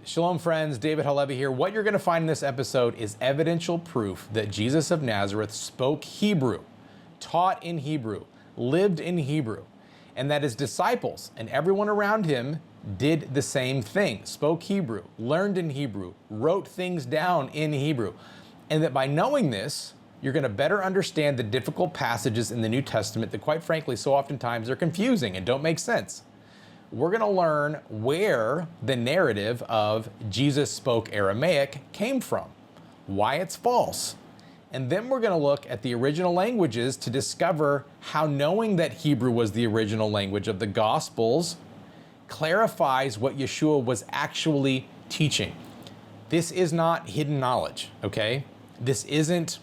Shalom friends, David HaLevy here. What you're going to find in this episode is evidential proof that Jesus of Nazareth spoke Hebrew, taught in Hebrew, lived in Hebrew, and that his disciples and everyone around him did the same thing, spoke Hebrew, learned in Hebrew, wrote things down in Hebrew. And that by knowing this, you're going to better understand the difficult passages in the New Testament that quite frankly so oftentimes are confusing and don't make sense. We're going to learn where the narrative of Jesus spoke Aramaic came from, why it's false. And then we're going to look at the original languages to discover how knowing that Hebrew was the original language of the Gospels clarifies what Yeshua was actually teaching. This is not hidden knowledge, okay? This isn't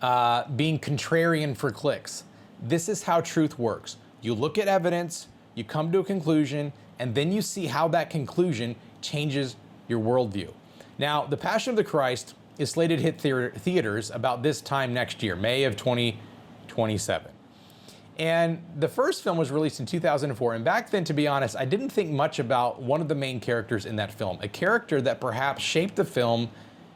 being contrarian for clicks. This is how truth works. You look at evidence, you come to a conclusion, and then you see how that conclusion changes your worldview. Now, The Passion of the Christ is slated to hit theaters about this time next year, May of 2027. And the first film was released in 2004, and back then, to be honest, I didn't think much about one of the main characters in that film, a character that perhaps shaped the film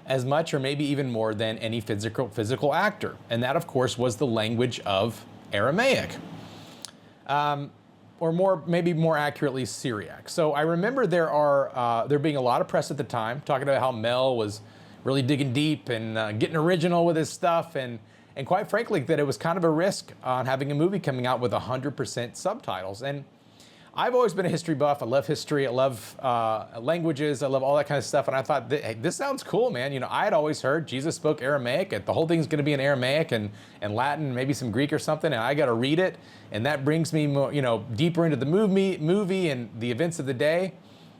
as much or maybe even more than any physical actor. And that, of course, was the language of Aramaic. Or maybe more accurately, Syriac. So I remember there being a lot of press at the time talking about how Mel was really digging deep and getting original with his stuff, and quite frankly, that it was kind of a risk on having a movie coming out with 100% subtitles. And I've always been a history buff. I love history. I love languages. I love all that kind of stuff. And I thought, hey, this sounds cool, man. You know, I had always heard Jesus spoke Aramaic. The whole thing's going to be in Aramaic and Latin, maybe some Greek or something. And I got to read it. And that brings me more, deeper into the movie and the events of the day.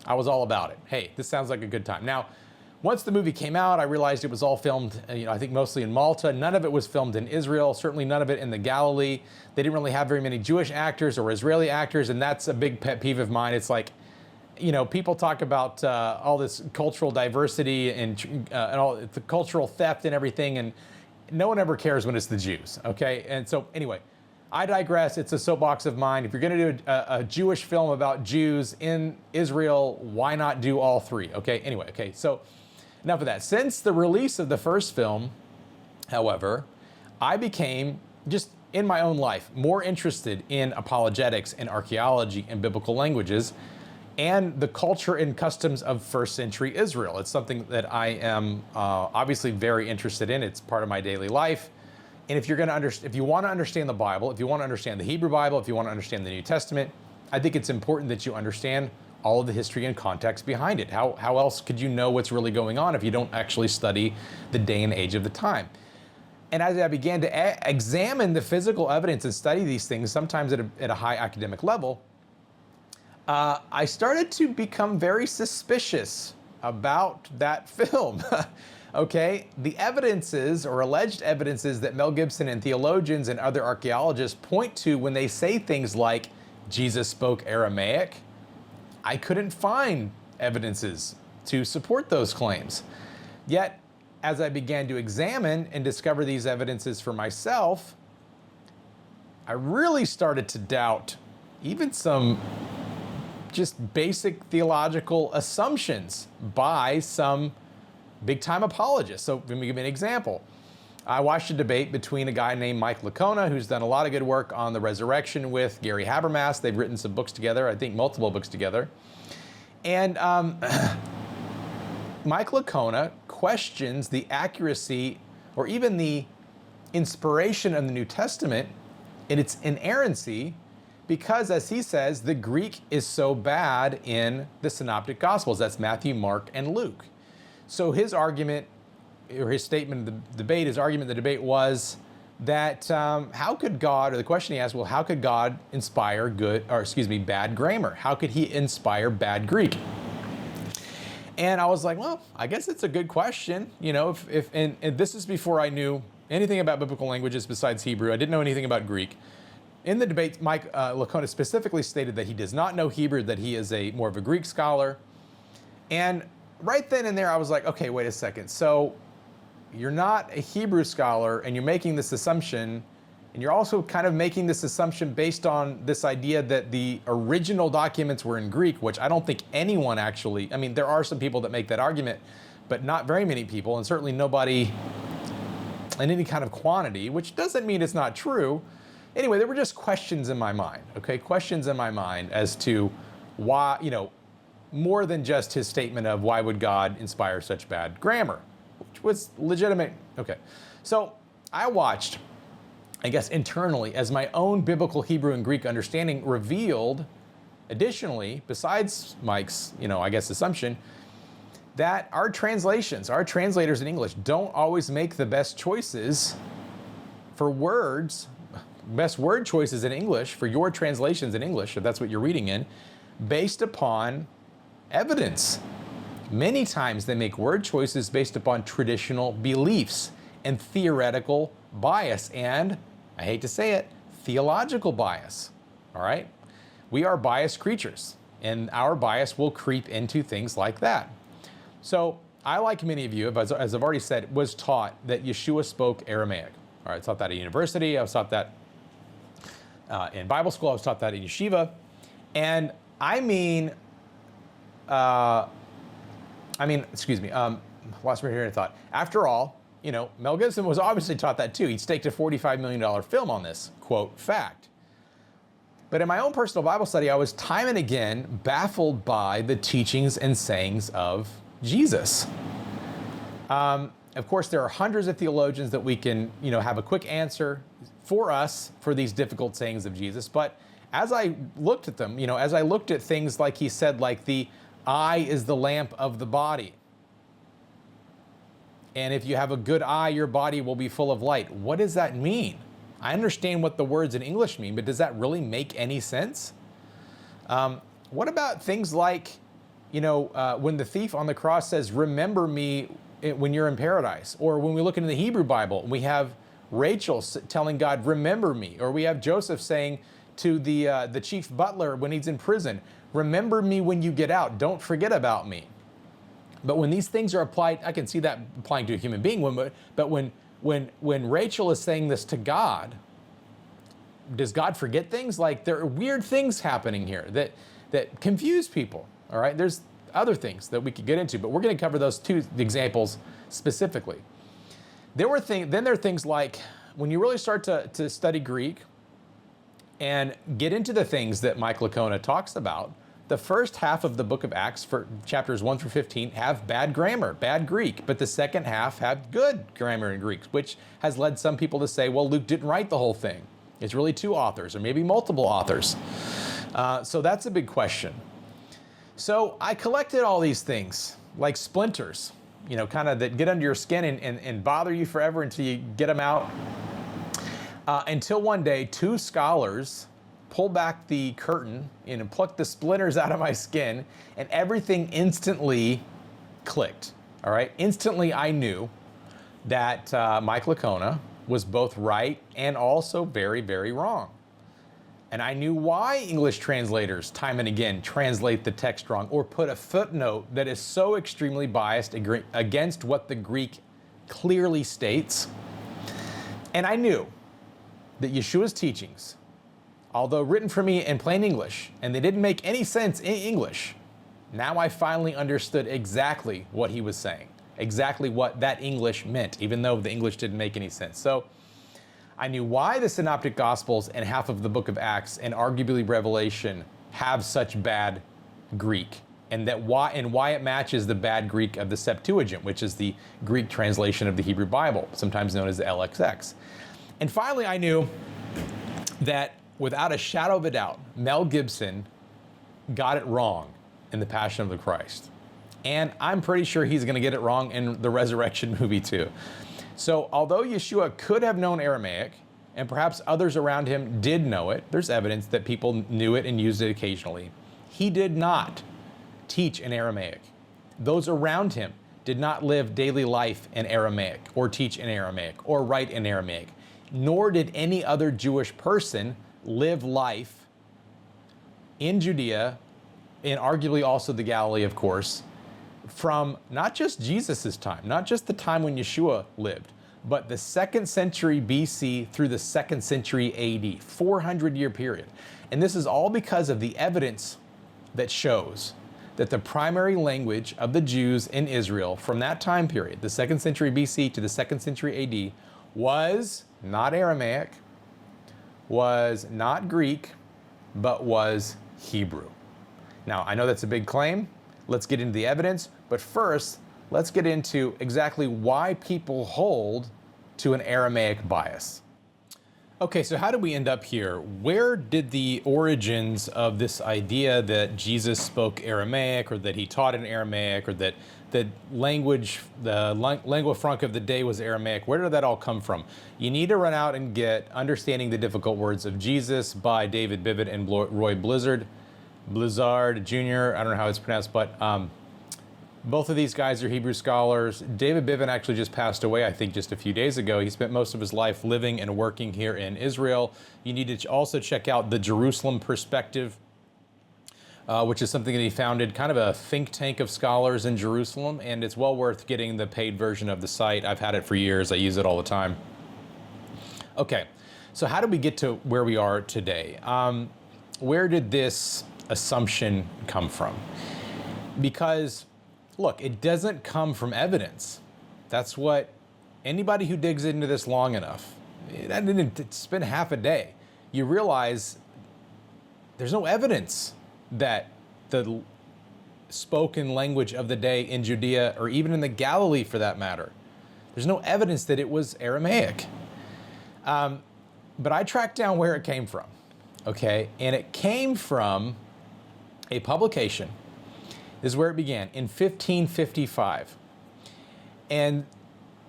I was all about it. Hey, this sounds like a good time. Now, once the movie came out, I realized it was all filmed, I think mostly in Malta. None of it was filmed in Israel, certainly none of it in the Galilee. They didn't really have very many Jewish actors or Israeli actors, and that's a big pet peeve of mine. It's like, people talk about all this cultural diversity and all the cultural theft and everything, and no one ever cares when it's the Jews, okay? And so anyway, I digress. It's a soapbox of mine. If you're going to do a Jewish film about Jews in Israel, why not do all three, okay? Anyway, okay, so enough of that. Since the release of the first film, however, I became, just in my own life, more interested in apologetics and archaeology and biblical languages and the culture and customs of first century Israel. It's something that I am obviously very interested in. It's part of my daily life. And if you want to understand the Bible, if you want to understand the Hebrew Bible, if you want to understand the New Testament, I think it's important that you understand all of the history and context behind it. How else could you know what's really going on if you don't actually study the day and age of the time? And as I began to examine the physical evidence and study these things, sometimes at a high academic level, I started to become very suspicious about that film. Okay, the evidences or alleged evidences that Mel Gibson and theologians and other archaeologists point to when they say things like Jesus spoke Aramaic, I couldn't find evidences to support those claims. Yet, as I began to examine and discover these evidences for myself, I really started to doubt even some just basic theological assumptions by some big-time apologists. So let me give you an example. I watched a debate between a guy named Mike Licona, who's done a lot of good work on the resurrection, with Gary Habermas. They've written some books together, I think multiple books together. And Mike Licona questions the accuracy or even the inspiration of the New Testament and its inerrancy because, as he says, the Greek is so bad in the Synoptic Gospels. That's Matthew, Mark, and Luke. So his argument, or his statement in the debate, his argument in the debate was that how could God, or the question he asked, well, how could God inspire bad grammar? How could he inspire bad Greek? And I was like, well, I guess it's a good question. And this is before I knew anything about biblical languages besides Hebrew. I didn't know anything about Greek. In the debate, Mike Licona specifically stated that he does not know Hebrew, that he is more of a Greek scholar. And right then and there, I was like, okay, wait a second. So you're not a Hebrew scholar and you're making this assumption And you're also kind of making this assumption based on this idea that the original documents were in Greek, which I don't think anyone actually, I mean, there are some people that make that argument, but not very many people, and certainly nobody in any kind of quantity, which doesn't mean it's not true. Anyway, there were just questions in my mind, okay? Questions in my mind as to why, more than just his statement of why would God inspire such bad grammar, which was legitimate. Okay, so I watched, I guess internally, as my own biblical Hebrew and Greek understanding revealed, additionally, besides Mike's, I guess assumption, that our translators in English don't always make the best choices for words, best word choices in English for your translations in English, if that's what you're reading in, based upon evidence. Many times they make word choices based upon traditional beliefs and theoretical bias, and I hate to say it, theological bias. All right? We are biased creatures, and our bias will creep into things like that. So I, like many of you, as I've already said, was taught that Yeshua spoke Aramaic. All right, I taught that at university. I was taught that in Bible school. I was taught that in yeshiva. And lost my train of thought. After all, Mel Gibson was obviously taught that too. He staked a $45 million film on this, quote, fact. But in my own personal Bible study, I was time and again baffled by the teachings and sayings of Jesus. Of course, there are hundreds of theologians that we can, have a quick answer for us for these difficult sayings of Jesus. But as I looked at them, as I looked at things like he said, like the eye is the lamp of the body. And if you have a good eye, your body will be full of light. What does that mean? I understand what the words in English mean, but does that really make any sense? What about things like, when the thief on the cross says, remember me when you're in paradise? Or when we look into the Hebrew Bible, we have Rachel telling God, remember me. Or we have Joseph saying to the chief butler when he's in prison, remember me when you get out. Don't forget about me. But when these things are applied, I can see that applying to a human being. But when Rachel is saying this to God, does God forget things? Like, there are weird things happening here that confuse people. All right, there's other things that we could get into, but we're going to cover those two examples specifically. Then there are things like when you really start to study Greek and get into the things that Mike Licona talks about. The first half of the book of Acts, for chapters 1 through 15, have bad grammar, bad Greek, but the second half have good grammar in Greek, which has led some people to say, well, Luke didn't write the whole thing. It's really two authors, or maybe multiple authors. So that's a big question. So I collected all these things, like splinters, kind of that get under your skin and bother you forever until you get them out. Until one day, two scholars pulled back the curtain and plucked the splinters out of my skin, and everything instantly clicked. All right, instantly I knew that Mike Licona was both right and also very, very wrong. And I knew why English translators time and again translate the text wrong or put a footnote that is so extremely biased against what the Greek clearly states. And I knew that Yeshua's teachings, although written for me in plain English, and they didn't make any sense in English, now I finally understood exactly what he was saying, exactly what that English meant, even though the English didn't make any sense. So I knew why the Synoptic Gospels and half of the book of Acts and arguably Revelation have such bad Greek, and why it matches the bad Greek of the Septuagint, which is the Greek translation of the Hebrew Bible, sometimes known as the LXX. And finally, I knew that without a shadow of a doubt, Mel Gibson got it wrong in The Passion of the Christ. And I'm pretty sure he's going to get it wrong in the Resurrection movie too. So although Yeshua could have known Aramaic, and perhaps others around him did know it, there's evidence that people knew it and used it occasionally, he did not teach in Aramaic. Those around him did not live daily life in Aramaic, or teach in Aramaic, or write in Aramaic, nor did any other Jewish person live life in Judea, and arguably also the Galilee, of course, from not just Jesus' time, not just the time when Yeshua lived, but the 2nd century BC through the 2nd century AD, 400-year period. And this is all because of the evidence that shows that the primary language of the Jews in Israel from that time period, the 2nd century BC to the 2nd century AD, was not Aramaic, was not Greek, but was Hebrew. Now, I know that's a big claim. Let's get into the evidence, but first, let's get into exactly why people hold to an Aramaic bias. Okay, so how did we end up here? Where did the origins of this idea that Jesus spoke Aramaic, or that he taught in Aramaic, or that the language, the lingua franca of the day was Aramaic, where did that all come from? You need to run out and get Understanding the Difficult Words of Jesus by David Bivet and Roy Blizzard Jr., I don't know how it's pronounced, but both of these guys are Hebrew scholars. David Bivet actually just passed away, I think, just a few days ago. He spent most of his life living and working here in Israel. You need to also check out the Jerusalem Perspective, which is something that he founded, kind of a think tank of scholars in Jerusalem, and it's well worth getting the paid version of the site. I've had it for years. I use it all the time. Okay, so how did we get to where we are today? Where did this assumption come from? Because look, it doesn't come from evidence. That's what anybody who digs into this long enough, it's been half a day, you realize there's no evidence that the spoken language of the day in Judea, or even in the Galilee for that matter, there's no evidence that it was Aramaic. But I tracked down where it came from, okay? And it came from a publication. This is where it began, in 1555. And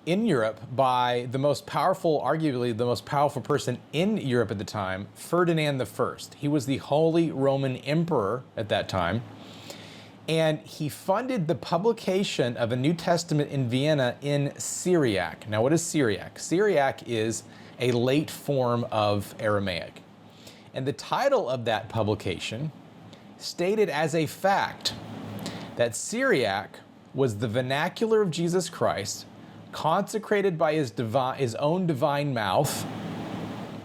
in Europe, by the most powerful, arguably the most powerful person in Europe at the time, Ferdinand I. He was the Holy Roman Emperor at that time. And he funded the publication of a New Testament in Vienna in Syriac. Now, what is Syriac? Syriac is a late form of Aramaic. And the title of that publication stated as a fact that Syriac was the vernacular of Jesus Christ, consecrated by his own divine mouth,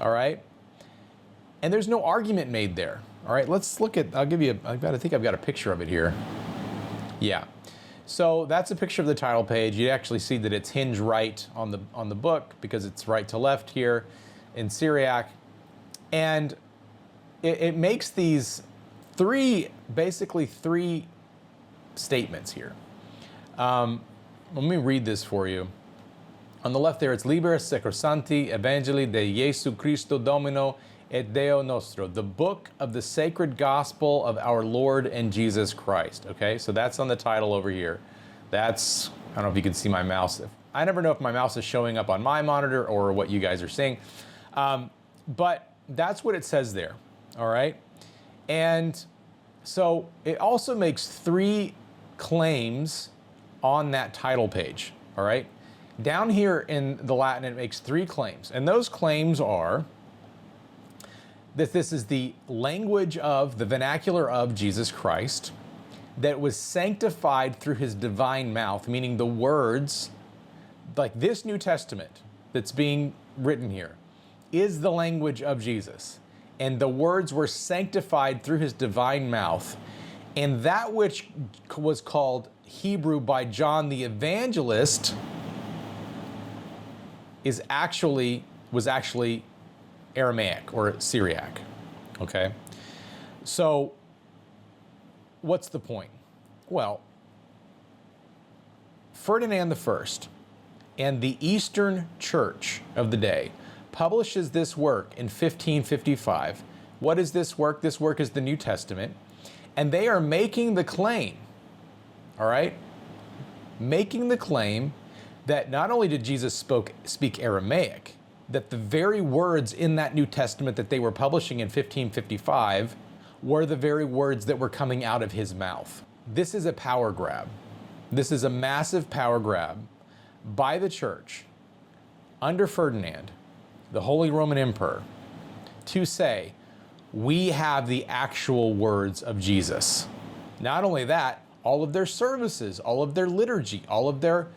all right? And there's no argument made there, all right? Let's look at, I think I've got a picture of it here. Yeah, so that's a picture of the title page. You actually see that it's hinged right on the book because it's right to left here in Syriac. And it makes these basically three statements here. Let me read this for you. On the left there, it's Liber Sacrosancti Evangelii de Jesu Christo Domino et Deo Nostro, the book of the sacred gospel of our Lord and Jesus Christ. Okay, so that's on the title over here. That's, I don't know if you can see my mouse. I never know if my mouse is showing up on my monitor or what you guys are seeing. But that's what it says there, all right? And so it also makes three claims on that title page, all right? Down here in the Latin, it makes three claims. And those claims are that this is the language of, the vernacular of Jesus Christ, that was sanctified through his divine mouth, meaning the words, like this New Testament that's being written here, is the language of Jesus. And the words were sanctified through his divine mouth. And that which was called Hebrew by John the Evangelist was actually Aramaic or Syriac, okay? So what's the point? Well, Ferdinand I and the Eastern Church of the day publishes this work in 1555. What is this work? This work is the New Testament. And they are making the claim, all right? Making the claim that not only did Jesus speak Aramaic, that the very words in that New Testament that they were publishing in 1555 were the very words that were coming out of his mouth. This is a power grab. This is a massive power grab by the church under Ferdinand, the Holy Roman Emperor, to say, we have the actual words of Jesus. Not only that, all of their services, all of their liturgy, all of their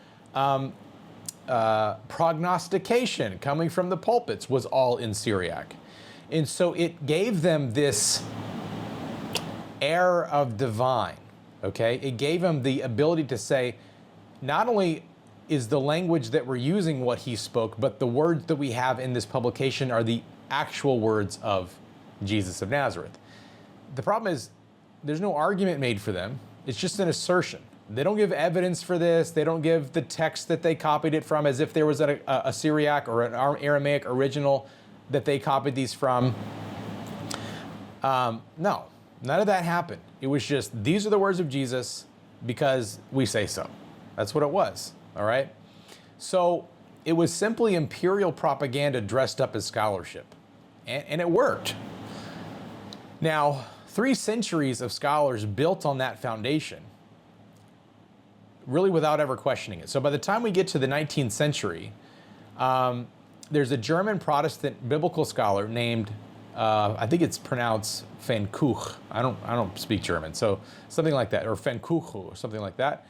prognostication coming from the pulpits was all in Syriac. And so it gave them this air of divine, okay? It gave them the ability to say, not only is the language that we're using what he spoke, but the words that we have in this publication are the actual words of Jesus of Nazareth. The problem is there's no argument made for them. It's just an assertion. They don't give evidence for this. They don't give the text that they copied it from as if there was a Syriac or an Aramaic original that they copied these from. No, none of that happened. It was just, these are the words of Jesus because we say so. That's what it was, all right? So it was simply imperial propaganda dressed up as scholarship, and it worked. Now, 3 centuries of scholars built on that foundation, really without ever questioning it. So by the time we get to the 19th century, there's a German Protestant biblical scholar named, I think it's pronounced Pfannkuch. I don't speak German, so something like that, or Pfannkuch, or something like that.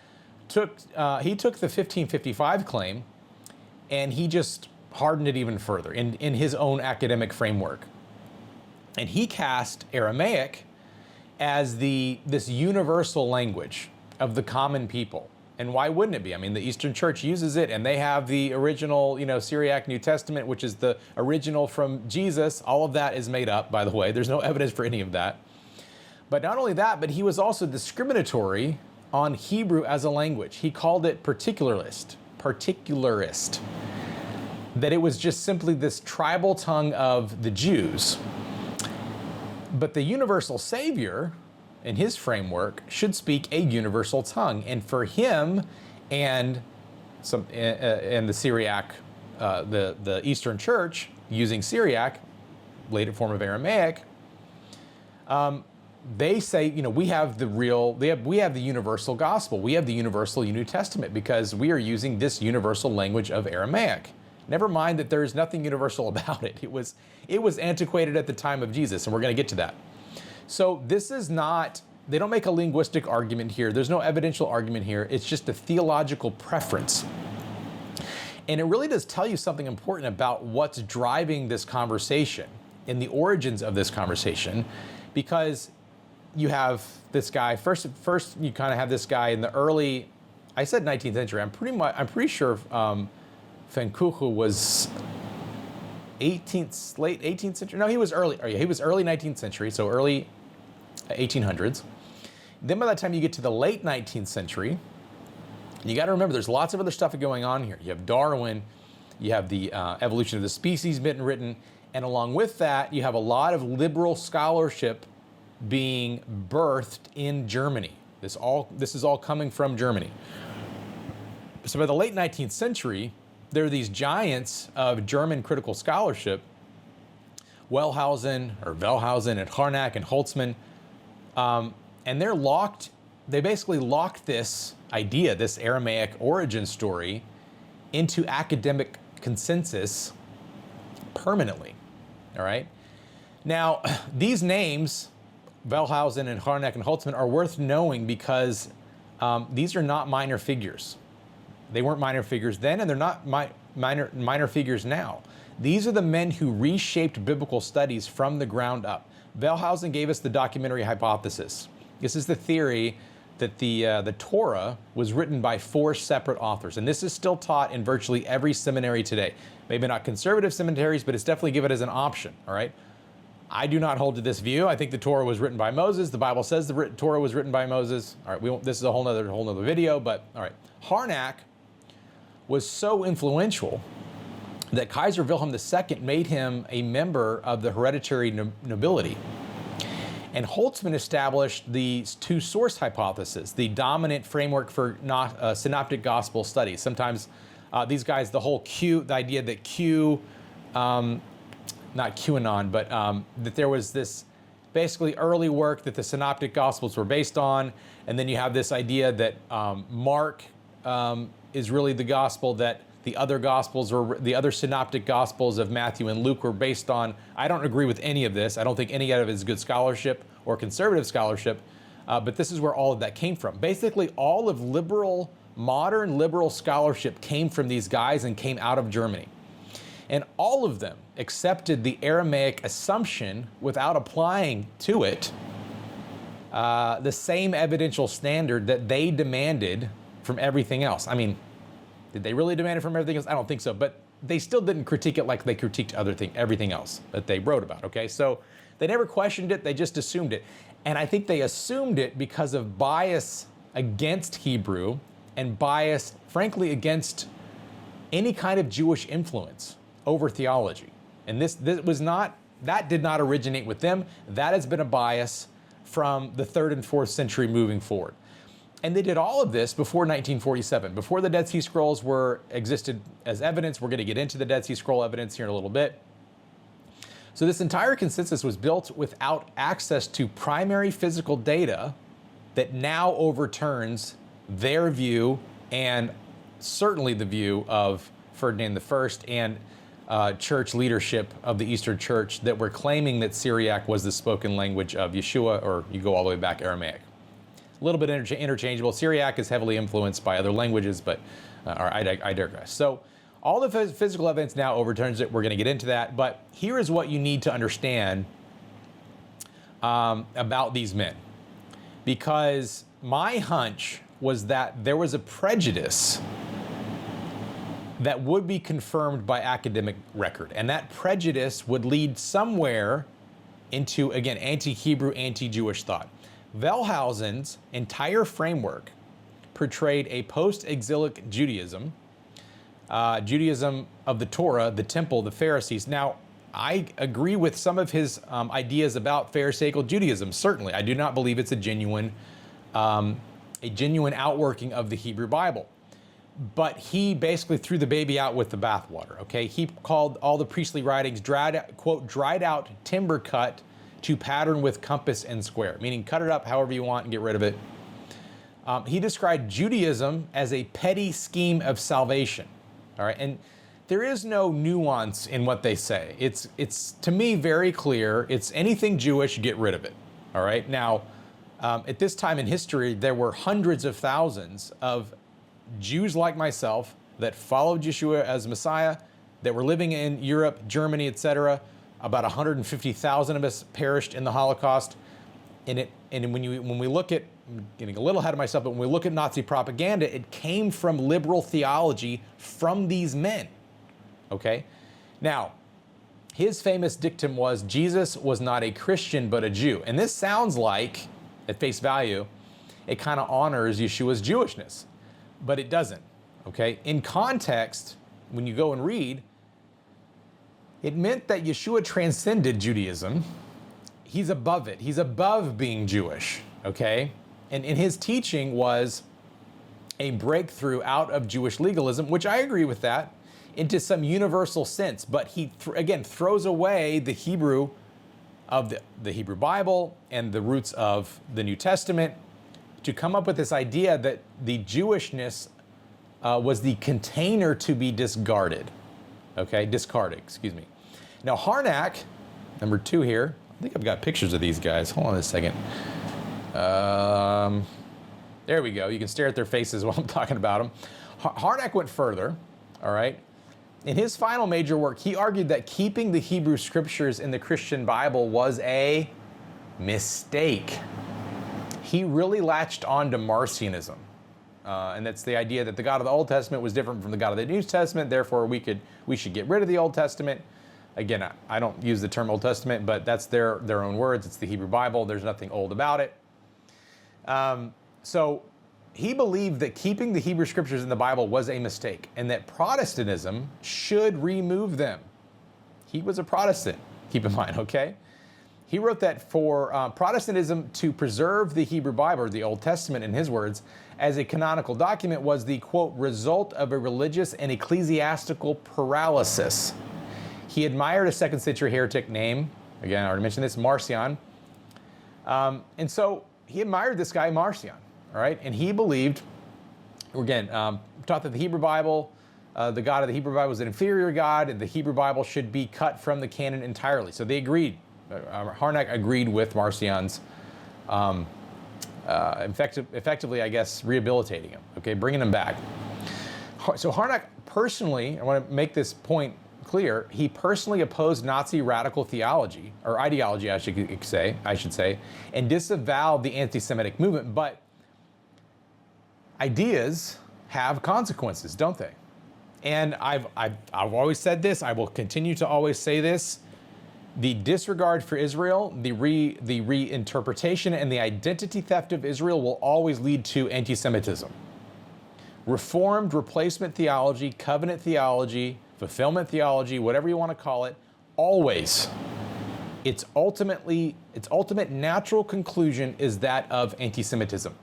He took the 1555 claim, and he just hardened it even further in his own academic framework. And he cast Aramaic as this universal language of the common people. And why wouldn't it be? I mean, the Eastern Church uses it, and they have the original, Syriac New Testament, which is the original from Jesus. All of that is made up, by the way. There's no evidence for any of that. But not only that, but he was also discriminatory on Hebrew as a language. He called it particularist, that it was just simply this tribal tongue of the Jews. But the universal Savior, in his framework, should speak a universal tongue. And for him and the Syriac, the Eastern Church using Syriac, later form of Aramaic, they say, we have the universal gospel. We have the universal New Testament because we are using this universal language of Aramaic. Never mind that there's nothing universal about it. It was antiquated at the time of Jesus, and we're going to get to that. So this is not, they don't make a linguistic argument here. There's no evidential argument here. It's just a theological preference. And it really does tell you something important about what's driving this conversation and the origins of this conversation, because you have this guy, first you kind of have this guy in the early, I said 19th century, I'm pretty sure Pfannkuch was late 18th century. No, he was early 19th century, so early 1800s. Then by the time you get to the late 19th century, you got to remember there's lots of other stuff going on here. You have Darwin, you have the evolution of the species been written, and along with that, you have a lot of liberal scholarship being birthed in Germany. This is all coming from Germany. So by the late 19th century, there are these giants of German critical scholarship, Wellhausen and Harnack and Holtzmann, and they basically locked this idea, this Aramaic origin story, into academic consensus permanently, all right? Now, these names, Wellhausen and Harnack and Holtzmann, are worth knowing because these are not minor figures. They weren't minor figures then, and they're not minor figures now. These are the men who reshaped biblical studies from the ground up. Wellhausen gave us the documentary hypothesis. This is the theory that the Torah was written by 4 separate authors, and this is still taught in virtually every seminary today. Maybe not conservative seminaries, but it's definitely given as an option, all right? I do not hold to this view. I think the Torah was written by Moses. The Bible says the Torah was written by Moses. All right, this is a whole nother video, but all right. Harnack was so influential that Kaiser Wilhelm II made him a member of the hereditary nobility. And Holtzmann established the 2 source hypothesis, the dominant framework for synoptic gospel studies. Sometimes these guys, the idea that not QAnon, but that there was this basically early work that the synoptic gospels were based on, and then you have this idea that Mark is really the gospel that the other synoptic gospels of Matthew and Luke were based on. I don't agree with any of this. I don't think any of it is good scholarship or conservative scholarship. But this is where all of that came from. Basically, all of modern liberal scholarship came from these guys and came out of Germany. And all of them accepted the Aramaic assumption without applying to it the same evidential standard that they demanded from everything else. I mean, did they really demand it from everything else? I don't think so, but they still didn't critique it like they critiqued everything else that they wrote about, okay? So they never questioned it, they just assumed it. And I think they assumed it because of bias against Hebrew and bias, frankly, against any kind of Jewish influence over theology. And this did not originate with them. That has been a bias from the 3rd and 4th century moving forward. And they did all of this before 1947, before the Dead Sea Scrolls existed as evidence. We're going to get into the Dead Sea Scroll evidence here in a little bit. So this entire consensus was built without access to primary physical data that now overturns their view and certainly the view of Ferdinand I and church leadership of the Eastern Church that were claiming that Syriac was the spoken language of Yeshua, or you go all the way back, Aramaic. A little bit interchangeable. Syriac is heavily influenced by other languages, but I digress. So all the physical evidence now overturns it. We're going to get into that. But here is what you need to understand about these men. Because my hunch was that there was a prejudice that would be confirmed by academic record. And that prejudice would lead somewhere into, again, anti-Hebrew, anti-Jewish thought. Wellhausen's entire framework portrayed a post-exilic Judaism, Judaism of the Torah, the temple, the Pharisees. Now, I agree with some of his ideas about Pharisaical Judaism, certainly. I do not believe it's a genuine outworking of the Hebrew Bible. But he basically threw the baby out with the bathwater, okay? He called all the priestly writings, quote, dried out timber cut to pattern with compass and square, meaning cut it up however you want and get rid of it. He described Judaism as a petty scheme of salvation, all right? And there is no nuance in what they say. It's to me very clear. It's anything Jewish, get rid of it, all right? Now, at this time in history, there were hundreds of thousands of Jews like myself that followed Yeshua as Messiah, that were living in Europe, Germany, etc. About 150,000 of us perished in the Holocaust. And when we look at, I'm getting a little ahead of myself, but when we look at Nazi propaganda, it came from liberal theology from these men. Okay? Now, his famous dictum was, Jesus was not a Christian, but a Jew. And this sounds like, at face value, it kind of honors Yeshua's Jewishness. But it doesn't, okay? In context, when you go and read, it meant that Yeshua transcended Judaism. He's above it. He's above being Jewish, okay? And his teaching was a breakthrough out of Jewish legalism, which I agree with that, into some universal sense. But he, again, throws away the Hebrew of the Hebrew Bible and the roots of the New Testament to come up with this idea that the Jewishness was the container to be discarded. Okay, discarded, excuse me. Now, Harnack, number 2 here, I think I've got pictures of these guys. Hold on a second. There we go. You can stare at their faces while I'm talking about them. Harnack went further, all right? In his final major work, he argued that keeping the Hebrew scriptures in the Christian Bible was a mistake. He really latched on to Marcionism. And that's the idea that the God of the Old Testament was different from the God of the New Testament, therefore we should get rid of the Old Testament. Again, I don't use the term Old Testament, but that's their own words. It's the Hebrew Bible. There's nothing old about it. So he believed that keeping the Hebrew scriptures in the Bible was a mistake and that Protestantism should remove them. He was a Protestant, keep in mind, okay? He wrote that for Protestantism to preserve the Hebrew Bible, or the Old Testament in his words, as a canonical document was the, quote, result of a religious and ecclesiastical paralysis. He admired a 2nd century heretic named, again, I already mentioned this, Marcion. And so he admired this guy, Marcion, all right? And he believed, again, taught that the Hebrew Bible, the God of the Hebrew Bible was an inferior God, and the Hebrew Bible should be cut from the canon entirely. So they agreed. Harnack agreed with Marcion's effectively, I guess, rehabilitating him, okay, bringing him back. So Harnack personally, I want to make this point clear, he personally opposed Nazi radical theology, or ideology, I should say, and disavowed the anti-Semitic movement, but ideas have consequences, don't they? And I've always said this, I will continue to always say this, the disregard for Israel, the reinterpretation and the identity theft of Israel will always lead to anti-Semitism. Reformed replacement theology, covenant theology, fulfillment theology, whatever you want to call it, always, its ultimate natural conclusion is that of anti-Semitism.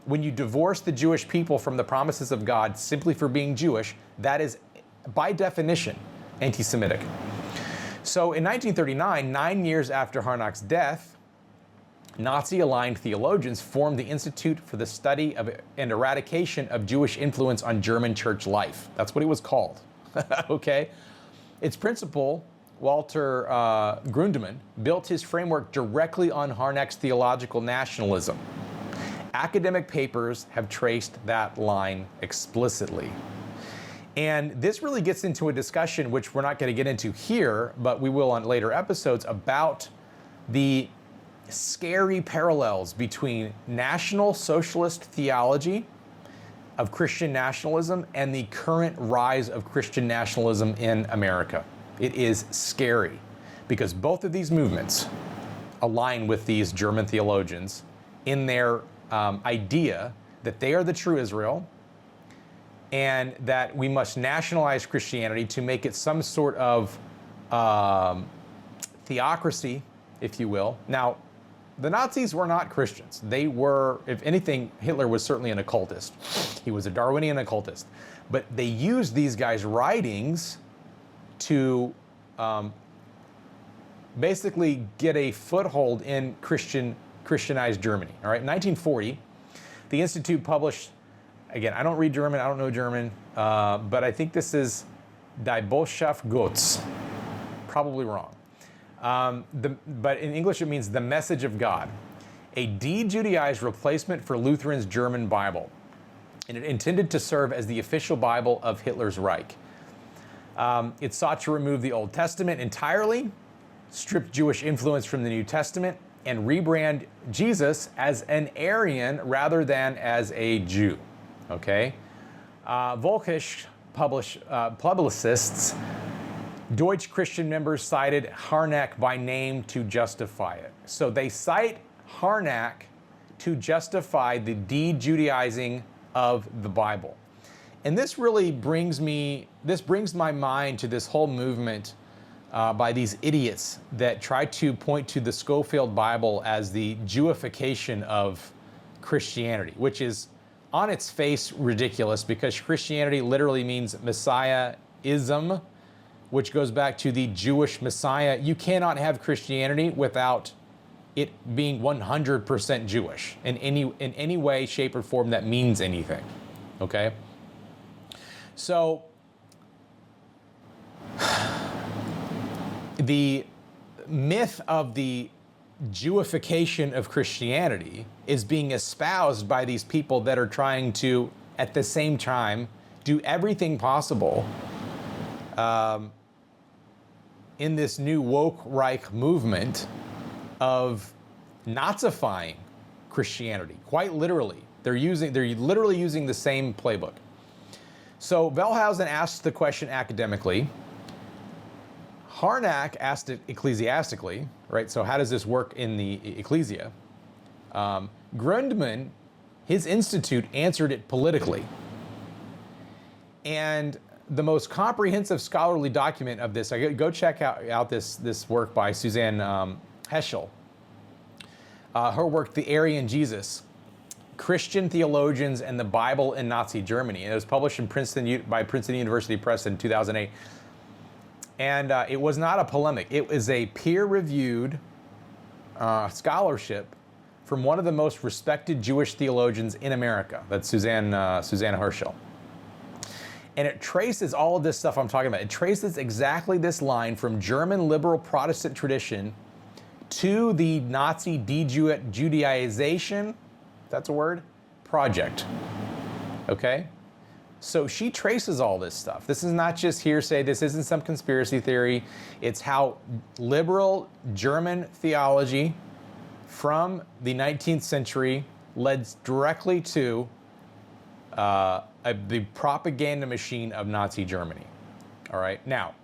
When you divorce the Jewish people from the promises of God simply for being Jewish, that is, by definition, anti-Semitic. So in 1939, 9 years after Harnack's death, Nazi-aligned theologians formed the Institute for the Study of and Eradication of Jewish Influence on German Church Life. That's what it was called, okay? Its principal, Walter Grundmann, built his framework directly on Harnack's theological nationalism. Academic papers have traced that line explicitly. And this really gets into a discussion, which we're not going to get into here, but we will on later episodes, about the scary parallels between National Socialist theology of Christian nationalism and the current rise of Christian nationalism in America. It is scary because both of these movements align with these German theologians in their idea that they are the true Israel and that we must nationalize Christianity to make it some sort of theocracy, if you will. Now, the Nazis were not Christians. They were, if anything, Hitler was certainly an occultist. He was a Darwinian occultist. But they used these guys' writings to basically get a foothold in Christianized Germany. All right, in 1940, the Institute published, again, I don't read German, I don't know German, but I think this is Die Botschaft Gottes. Probably wrong. But in English it means the message of God, a de-Judaized replacement for Luther's German Bible, and it intended to serve as the official Bible of Hitler's Reich. It sought to remove the Old Testament entirely, strip Jewish influence from the New Testament, and rebrand Jesus as an Aryan rather than as a Jew. Okay? Volkisch publicists, Deutsch Christian members cited Harnack by name to justify it. So they cite Harnack to justify the de-Judaizing of the Bible. And this really brings my mind to this whole movement by these idiots that try to point to the Schofield Bible as the Jewification of Christianity, which is on its face ridiculous because Christianity literally means Messiahism, which goes back to the Jewish Messiah. You cannot have Christianity without it being 100% Jewish in any way, shape, or form that means anything, okay? So, the myth of the Jewification of Christianity is being espoused by these people that are trying to, at the same time, do everything possible in this new woke Reich movement of Nazifying Christianity, quite literally. They're literally using the same playbook. So Wellhausen asked the question academically. Harnack asked it ecclesiastically, right? So how does this work in the ecclesia? Grundmann, his institute, answered it politically. And the most comprehensive scholarly document of this, go check out this work by Suzanne Heschel. Her work, The Aryan Jesus, Christian Theologians and the Bible in Nazi Germany. And it was published in by Princeton University Press in 2008. And it was not a polemic. It was a peer-reviewed scholarship from one of the most respected Jewish theologians in America. That's Suzanne Heschel. And it traces all of this stuff I'm talking about. It traces exactly this line from German liberal Protestant tradition to the Nazi de-Judaization That's a word? Project. Okay? So she traces all this stuff. This is not just hearsay. This isn't some conspiracy theory. It's how liberal German theology from the 19th century led directly to the propaganda machine of Nazi Germany. All right? Now,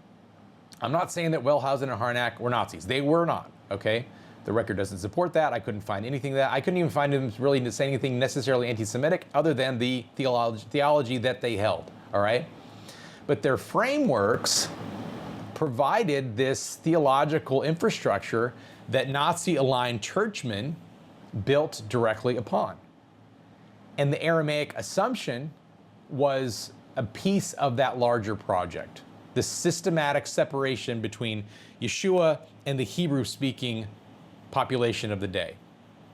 I'm not saying that Wellhausen and Harnack were Nazis. They were not, okay? The record doesn't support that. I couldn't find anything that, I couldn't even find them really to say anything necessarily anti-Semitic other than the theology that they held, all right? But their frameworks provided this theological infrastructure that Nazi-aligned churchmen built directly upon. And the Aramaic assumption was a piece of that larger project, the systematic separation between Yeshua and the Hebrew-speaking population of the day.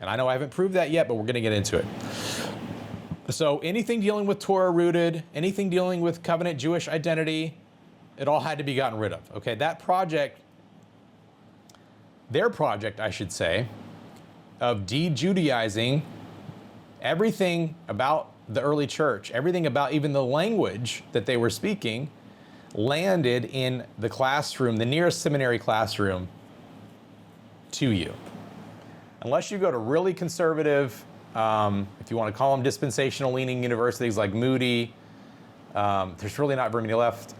And I know I haven't proved that yet, but we're going to get into it. So anything dealing with Torah rooted, anything dealing with covenant Jewish identity, it all had to be gotten rid of. Okay, that project, their project, I should say, of de-Judaizing everything about the early church, everything about even the language that they were speaking, landed in the classroom, the nearest seminary classroom to you. Unless you go to really conservative, if you want to call them dispensational leaning universities like Moody, there's really not very many left.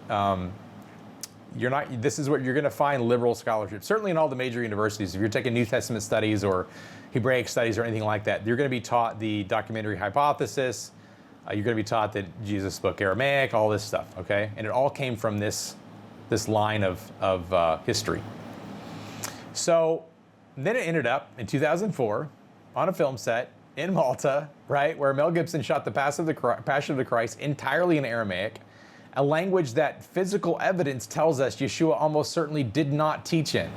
This is what you're going to find liberal scholarship. Certainly in all the major universities, if you're taking New Testament studies or Hebraic studies or anything like that, you're going to be taught the documentary hypothesis. You're going to be taught that Jesus spoke Aramaic, all this stuff, okay? And it all came from this line of history. So then it ended up in 2004 on a film set in Malta, right, where Mel Gibson shot the Passion of the Christ entirely in Aramaic, a language that physical evidence tells us Yeshua almost certainly did not teach in.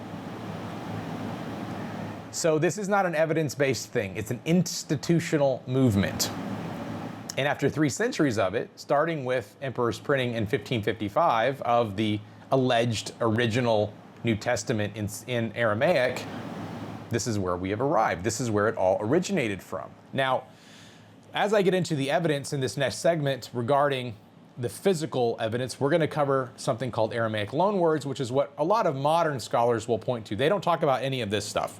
So this is not an evidence-based thing. It's an institutional movement. And after 3 centuries of it, starting with emperors printing in 1555 of the alleged original New Testament in Aramaic, this is where we have arrived. This is where it all originated from. Now, as I get into the evidence in this next segment regarding the physical evidence, we're going to cover something called Aramaic loanwords, which is what a lot of modern scholars will point to. They don't talk about any of this stuff.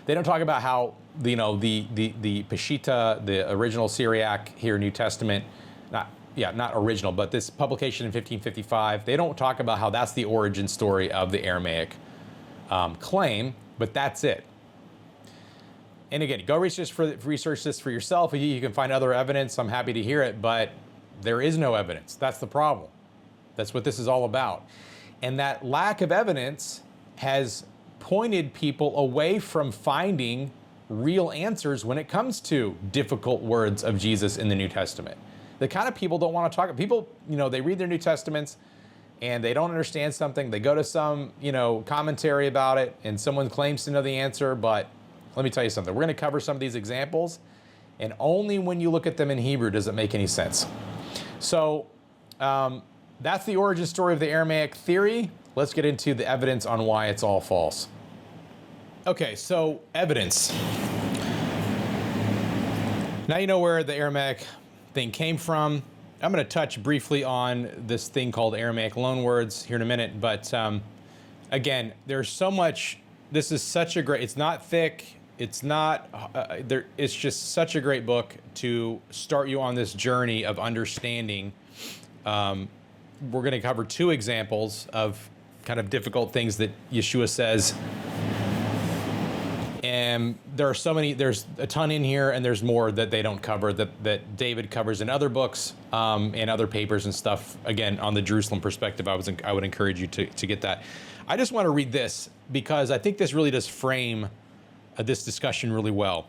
They don't talk about how, the Peshitta, the original Syriac here, New Testament, not original, but this publication in 1555, they don't talk about how that's the origin story of the Aramaic claim, but that's it. And again, go research this for yourself. You can find other evidence. I'm happy to hear it, but there is no evidence. That's the problem. That's what this is all about. And that lack of evidence has pointed people away from finding real answers when it comes to difficult words of Jesus in the New Testament. The kind of people don't want to talk. People, they read their New Testaments and they don't understand something. They go to some, commentary about it and someone claims to know the answer. But let me tell you something. We're going to cover some of these examples, and only when you look at them in Hebrew does it make any sense. So that's the origin story of the Aramaic theory. Let's get into the evidence on why it's all false. Okay, so evidence. Now you know where the Aramaic thing came from. I'm going to touch briefly on this thing called Aramaic loanwords here in a minute, but again, there's so much. This is such a great. It's not thick. It's not. It's just such a great book to start you on this journey of understanding. We're going to cover 2 examples of kind of difficult things that Yeshua says. And there are so many, there's a ton in here, and there's more that they don't cover that David covers in other books and other papers and stuff. Again, on the Jerusalem perspective, I would encourage you to get that. I just want to read this because I think this really does frame this discussion really well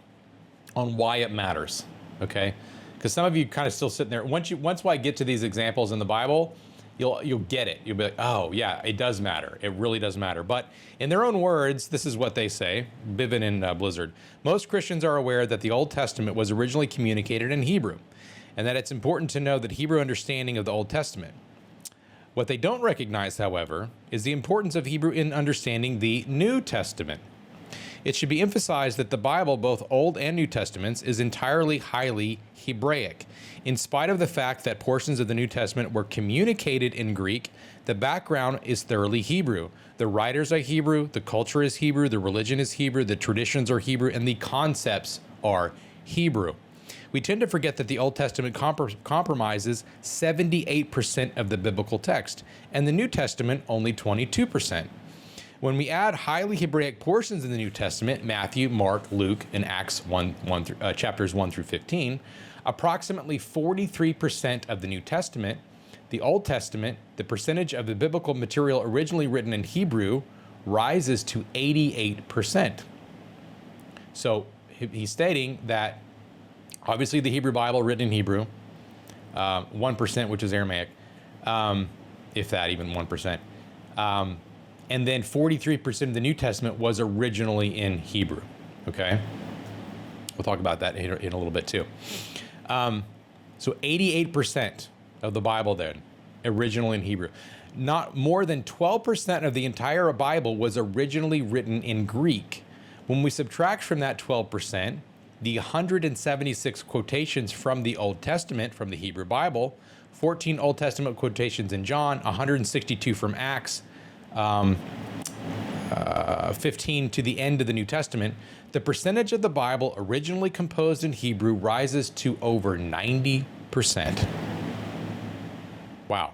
on why it matters, okay? Because some of you kind of still sitting there. Once I get to these examples in the Bible, you'll get it. You'll be like, oh yeah, it does matter. It really does matter. But in their own words, this is what they say, Biven and Blizzard. Most Christians are aware that the Old Testament was originally communicated in Hebrew, and that it's important to know the Hebrew understanding of the Old Testament. What they don't recognize, however, is the importance of Hebrew in understanding the New Testament. It should be emphasized that the Bible, both Old and New Testaments, is entirely highly Hebraic. In spite of the fact that portions of the New Testament were communicated in Greek, the background is thoroughly Hebrew. The writers are Hebrew, the culture is Hebrew, the religion is Hebrew, the traditions are Hebrew, and the concepts are Hebrew. We tend to forget that the Old Testament compromises 78% of the biblical text, and the New Testament only 22%. When we add highly Hebraic portions in the New Testament, Matthew, Mark, Luke, and Acts chapters 1 through 15, approximately 43% of the New Testament, the Old Testament, the percentage of the biblical material originally written in Hebrew rises to 88%. So he's stating that obviously the Hebrew Bible written in Hebrew, 1%, which is Aramaic, if that, even 1%. And then 43% of the New Testament was originally in Hebrew, okay? We'll talk about that in a little bit too. So 88% of the Bible then, originally in Hebrew. Not more than 12% of the entire Bible was originally written in Greek. When we subtract from that 12%, the 176 quotations from the Old Testament, from the Hebrew Bible, 14 Old Testament quotations in John, 162 from Acts, 15 to the end of the New Testament, the percentage of the Bible originally composed in Hebrew rises to over 90%. Wow.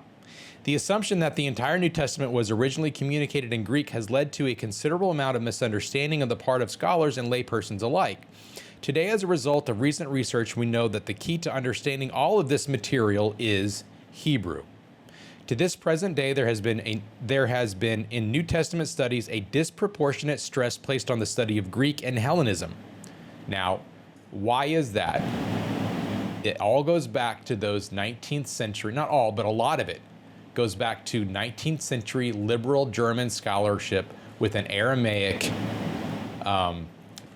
The assumption that the entire New Testament was originally communicated in Greek has led to a considerable amount of misunderstanding on the part of scholars and laypersons alike. Today, as a result of recent research, we know that the key to understanding all of this material is Hebrew. To this present day, there has been in New Testament studies a disproportionate stress placed on the study of Greek and Hellenism. Now, why is that? It all goes back to those 19th century, not all, but a lot of it goes back to 19th century liberal German scholarship with an Aramaic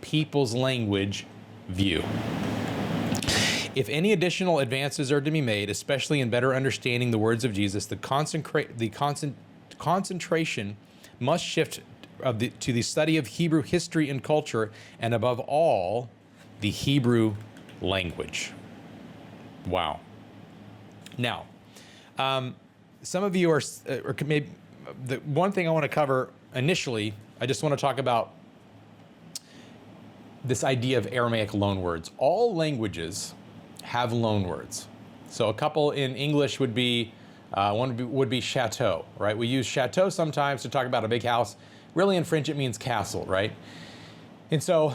people's language view. If any additional advances are to be made, especially in better understanding the words of Jesus, the concentration must shift to the study of Hebrew history and culture, and above all, the Hebrew language. Wow. Now, some of you are maybe the one thing I want to cover initially, I just want to talk about this idea of Aramaic loanwords. All languages have loanwords. So a couple in English would be, one would be chateau, right? We use chateau sometimes to talk about a big house. Really in French it means castle, right? And so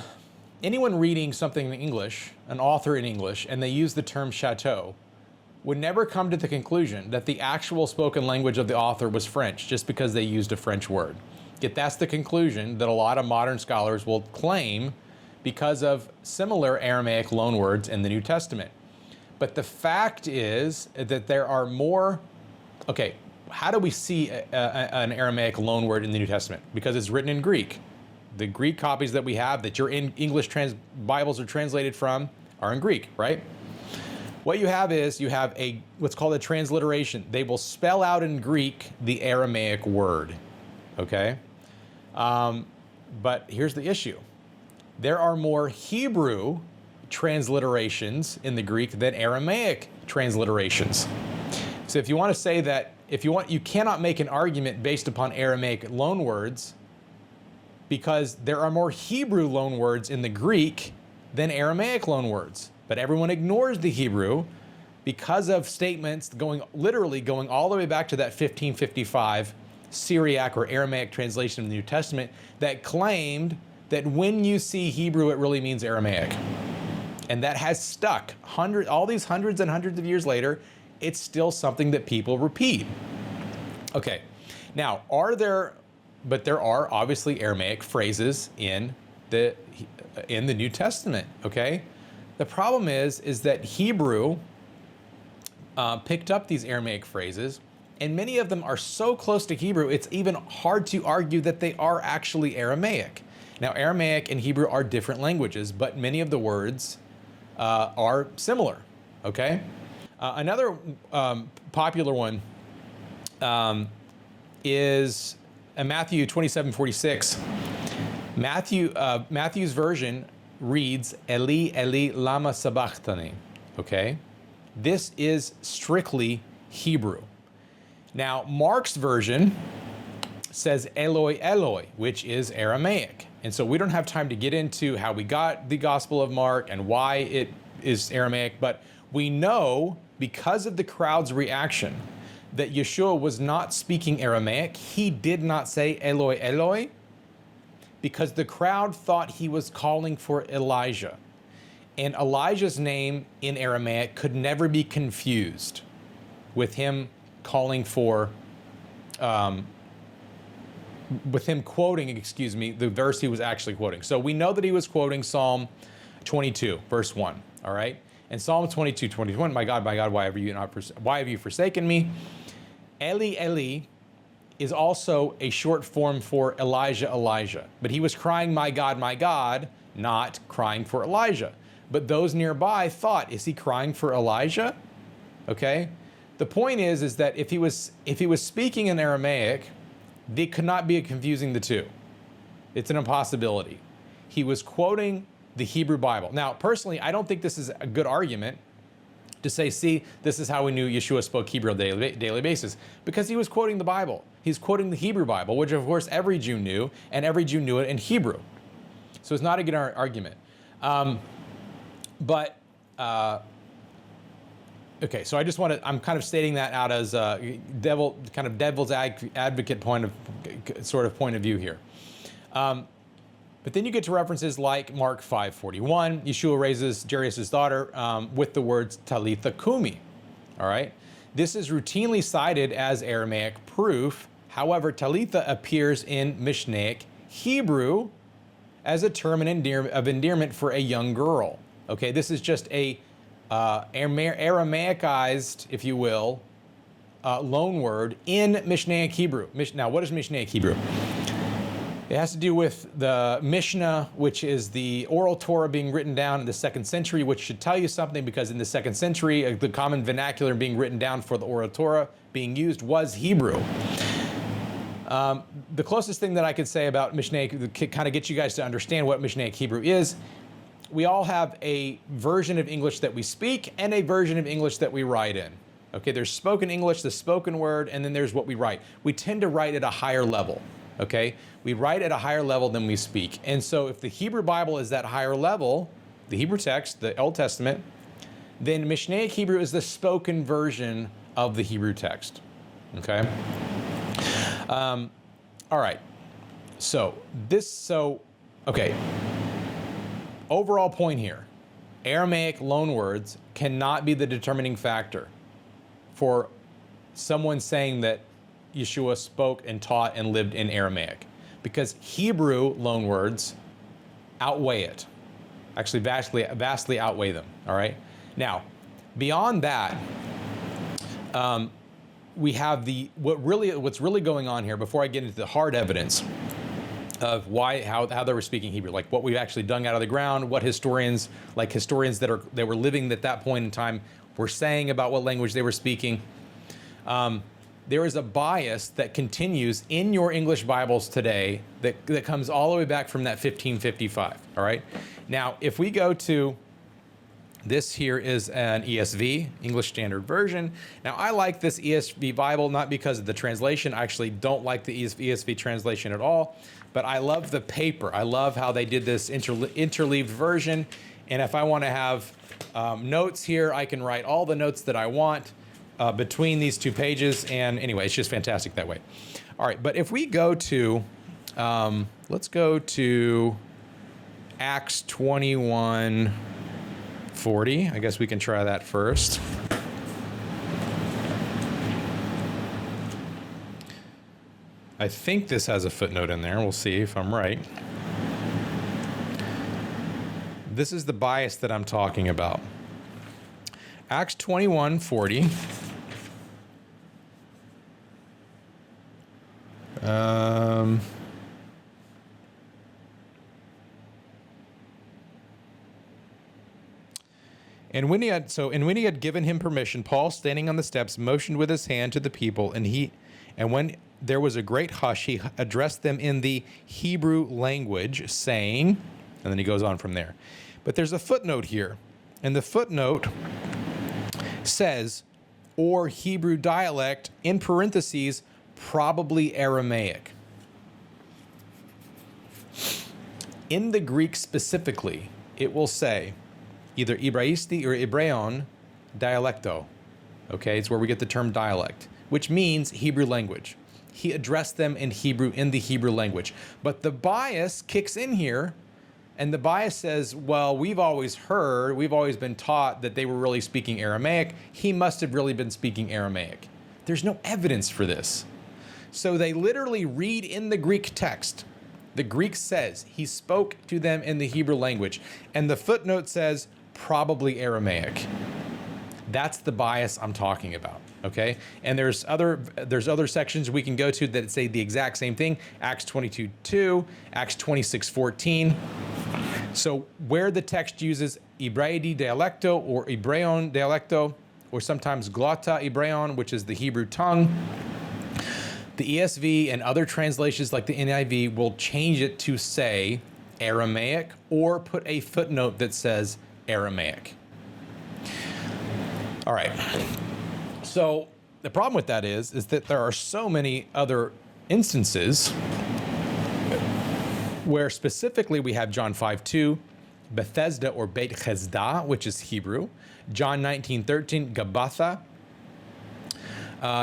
anyone reading something in English, an author in English, and they use the term chateau, would never come to the conclusion that the actual spoken language of the author was French just because they used a French word. Yet that's the conclusion that a lot of modern scholars will claim because of similar Aramaic loanwords in the New Testament. But the fact is that there are more, okay, how do we see an Aramaic loanword in the New Testament? Because it's written in Greek. The Greek copies that we have, that your English Bibles are translated from, are in Greek, right? What you have is, you have what's called a transliteration. They will spell out in Greek the Aramaic word, okay? But here's the issue. There are more Hebrew transliterations in the Greek than Aramaic transliterations. So if you want to say that, you cannot make an argument based upon Aramaic loanwords because there are more Hebrew loanwords in the Greek than Aramaic loanwords. But everyone ignores the Hebrew because of statements literally going all the way back to that 1555 Syriac or Aramaic translation of the New Testament that claimed that when you see Hebrew, it really means Aramaic. And that has stuck. All these hundreds and hundreds of years later, it's still something that people repeat. Okay, now there are obviously Aramaic phrases in the New Testament, okay? The problem is that Hebrew picked up these Aramaic phrases, and many of them are so close to Hebrew, it's even hard to argue that they are actually Aramaic. Now, Aramaic and Hebrew are different languages, but many of the words are similar, okay? Another popular one is Matthew 27:46. Matthew's version reads, Eli, Eli, lama sabachthani. Okay? This is strictly Hebrew. Now, Mark's version says Eloi, Eloi, which is Aramaic. And so we don't have time to get into how we got the Gospel of Mark and why it is Aramaic, but we know because of the crowd's reaction that Yeshua was not speaking Aramaic. He did not say Eloi, Eloi, because the crowd thought he was calling for Elijah. And Elijah's name in Aramaic could never be confused with him calling for, with him quoting, the verse he was actually quoting. So we know that he was quoting Psalm 22, verse 1, all right? And Psalm 22, 21, my God, why have you forsaken me? Eli, Eli is also a short form for Elijah, Elijah. But he was crying, my God, not crying for Elijah. But those nearby thought, is he crying for Elijah? Okay? The point is that if he was speaking in Aramaic, they could not be confusing the two. It's an impossibility. He was quoting the Hebrew Bible. Now, personally, I don't think this is a good argument to say, see, this is how we knew Yeshua spoke Hebrew on a daily basis, because he was quoting the Bible. He's quoting the Hebrew Bible, which of course every Jew knew, and every Jew knew it in Hebrew. So it's not a good argument. Okay, so I'm kind of stating that out as a devil's advocate point of view here. But then you get to references like Mark 5:41. Yeshua raises Jairus' daughter with the words Talitha Kumi. All right, this is routinely cited as Aramaic proof. However, Talitha appears in Mishnaic Hebrew as a term of endearment for a young girl. Okay, this is just a Aramaicized, if you will, loan word in Mishnaic Hebrew. Now, what is Mishnaic Hebrew? It has to do with the Mishnah, which is the oral Torah being written down in the 2nd century, which should tell you something, because in the 2nd century, the common vernacular being written down for the oral Torah being used was Hebrew. The closest thing that I could say about Mishnaic, to kind of get you guys to understand what Mishnaic Hebrew is, we all have a version of English that we speak and a version of English that we write in. Okay, there's spoken English, the spoken word, and then there's what we write. We tend to write at a higher level, okay? We write at a higher level than we speak. And so if the Hebrew Bible is that higher level, the Hebrew text, the Old Testament, then Mishnaic Hebrew is the spoken version of the Hebrew text, okay? All right, okay. Overall point here, Aramaic loan words cannot be the determining factor for someone saying that Yeshua spoke and taught and lived in Aramaic, because Hebrew loan words outweigh it. Actually, vastly outweigh them, all right? Now, beyond that, we have what's really going on here, before I get into the hard evidence of how they were speaking Hebrew, like what we've actually dug out of the ground, what historians that were living at that point in time were saying about what language they were speaking. There is a bias that continues in your English Bibles today that comes all the way back from that 1555, all right? Now, if we go to, this here is an ESV, English Standard Version. Now, I like this ESV Bible, not because of the translation. I actually don't like the ESV translation at all, but I love the paper. I love how they did this interleaved version. And if I want to have notes here, I can write all the notes that I want between these two pages. And anyway, it's just fantastic that way. All right, but if we go to, let's go to Acts 21:40. I guess we can try that first. I think this has a footnote in there. We'll see if I'm right. This is the bias that I'm talking about. Acts 21:40. And when he had given him permission, Paul, standing on the steps, motioned with his hand to the people, and when there was a great hush. He addressed them in the Hebrew language, saying, and then he goes on from there. But there's a footnote here, and the footnote says, or Hebrew dialect, in parentheses, probably Aramaic. In the Greek specifically, it will say either Ibraisti or Ibreon dialecto. Okay, it's where we get the term dialect, which means Hebrew language. He addressed them in Hebrew, in the Hebrew language. But the bias kicks in here, and the bias says, well, we've always been taught that they were really speaking Aramaic. He must have really been speaking Aramaic. There's no evidence for this. So they literally read in the Greek text. The Greek says he spoke to them in the Hebrew language, and the footnote says probably Aramaic. That's the bias I'm talking about, okay? And there's other sections we can go to that say the exact same thing. Acts 22:2, Acts 26:14. So where the text uses Ibraidi dialecto or Ibreon dialecto, or sometimes glotta Ibreon, which is the Hebrew tongue, the ESV and other translations like the NIV will change it to say Aramaic or put a footnote that says Aramaic. All right. So the problem with that is that there are so many other instances where specifically we have John 5:2, Bethesda or Beit Chesda, which is Hebrew, John 19:13, Gabbatha,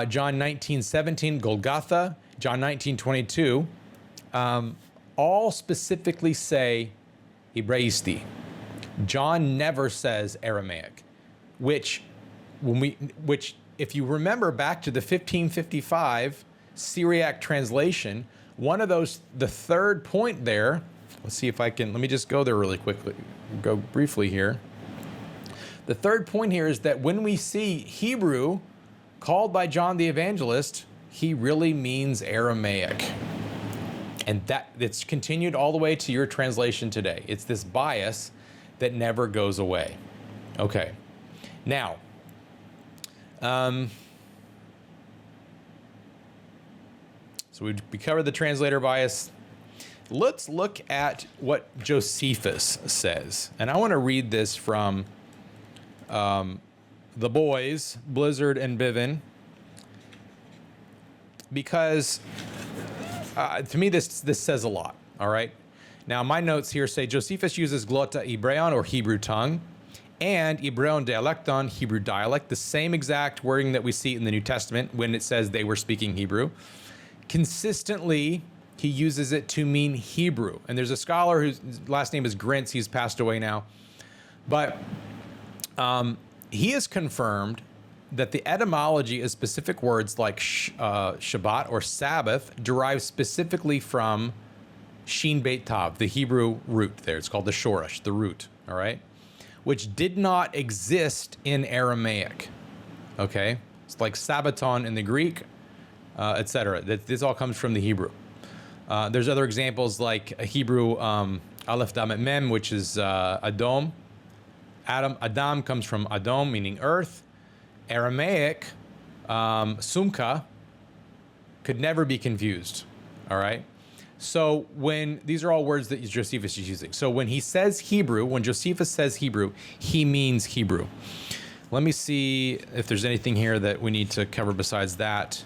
John 19:17, Golgotha, John 19:22, all specifically say Ibraisti. John never says Aramaic, which if you remember back to the 1555 Syriac translation, one of those, the third point there, let's see if I can, let me just go there really quickly, go briefly here. The third point here is that when we see Hebrew called by John the Evangelist, he really means Aramaic. And it's continued all the way to your translation today. It's this bias that never goes away. Okay. Now, so we covered the translator bias. Let's look at what Josephus says. And I want to read this from the boys, Blizzard and Bivin, because to me this says a lot, all right? Now my notes here say Josephus uses glotta Ibreon or Hebrew tongue and Ibreon dialecton, Hebrew dialect, the same exact wording that we see in the New Testament when it says they were speaking Hebrew. Consistently, he uses it to mean Hebrew. And there's a scholar whose last name is Grintz, he's passed away now. But he has confirmed that the etymology of specific words like Shabbat or Sabbath derives specifically from Shin Beit Tav, the Hebrew root there. It's called the Shoresh, the root, all right? Which did not exist in Aramaic, okay? It's like Sabbaton in the Greek, etc. This all comes from the Hebrew. There's other examples like a Hebrew Aleph Damet Mem, which is Adom. Adam comes from Adom, meaning earth. Aramaic, Sumka, could never be confused, all right? So these are all words that Josephus is using. So when he says Hebrew, when Josephus says Hebrew, he means Hebrew. Let me see if there's anything here that we need to cover besides that.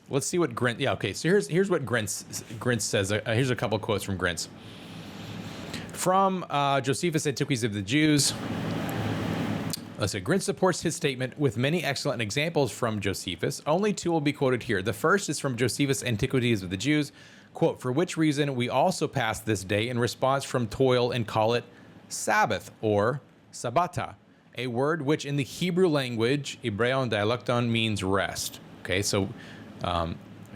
Let's see what Grintz, yeah, okay, so here's what Grintz says. Here's a couple quotes from Grintz. From Josephus' Antiquities of the Jews, let's say, Grintz supports his statement with many excellent examples from Josephus. Only two will be quoted here. The first is from Josephus' Antiquities of the Jews, quote, for which reason we also pass this day in response from toil and call it Sabbath or Sabbata, a word which in the Hebrew language, Ibreon dialecton, means rest. Okay, so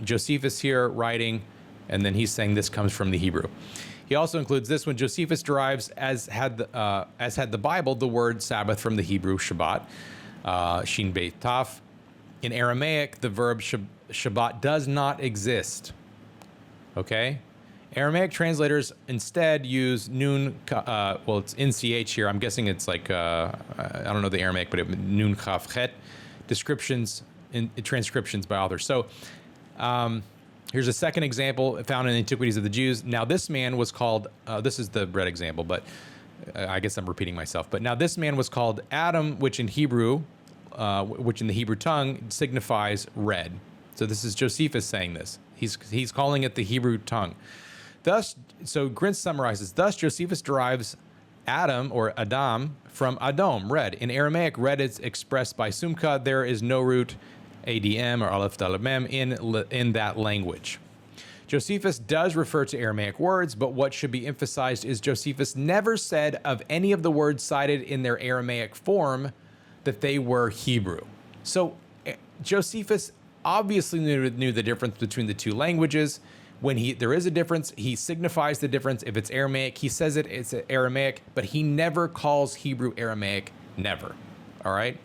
Josephus here writing, and then he's saying this comes from the Hebrew. He also includes this when Josephus derives, as had the Bible, the word Sabbath from the Hebrew Shabbat, Shin Beit Tav. In Aramaic, the verb Shabbat does not exist. Okay? Aramaic translators instead use nun, well, it's NCH here. I'm guessing it's like, I don't know the Aramaic, but nun chaf chet. Descriptions in transcriptions by authors. So here's a second example found in Antiquities of the Jews. Now this man was called, this is the bread example, but I guess I'm repeating myself. But now this man was called Adam, which in Hebrew, which in the Hebrew tongue signifies red. So this is Josephus saying this. He's calling it the Hebrew tongue. Thus, so Grinch summarizes, thus Josephus derives Adam or Adam from Adom, red. In Aramaic, red is expressed by sumka. There is no root ADM or aleph daled mem in that language. Josephus does refer to Aramaic words, but what should be emphasized is Josephus never said of any of the words cited in their Aramaic form that they were Hebrew. So Josephus obviously knew the difference between the two languages. When there is a difference, he signifies the difference. If it's Aramaic, he says it's Aramaic, but he never calls Hebrew Aramaic, never. All right?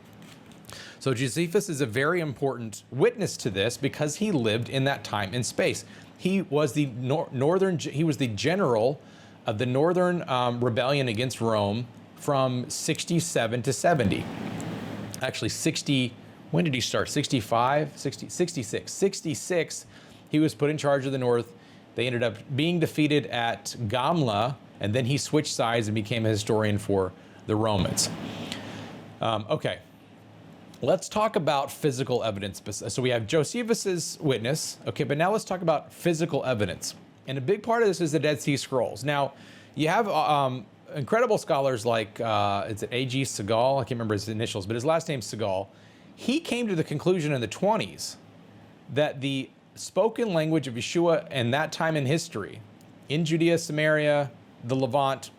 So Josephus is a very important witness to this because he lived in that time and space. He was the he was the general of the northern rebellion against Rome from 67 to 70. Actually 60, when did he start? 65, 60, 66. 66, he was put in charge of the north. They ended up being defeated at Gamla, and then he switched sides and became a historian for the Romans. Okay. Let's talk about physical evidence. So we have Josephus's witness, okay, but now let's talk about physical evidence. And a big part of this is the Dead Sea Scrolls. Now, you have incredible scholars like, is it A.G. Segal? I can't remember his initials, but his last name's Segal. He came to the conclusion in the 20s that the spoken language of Yeshua in that time in history, in Judea, Samaria, the Levant,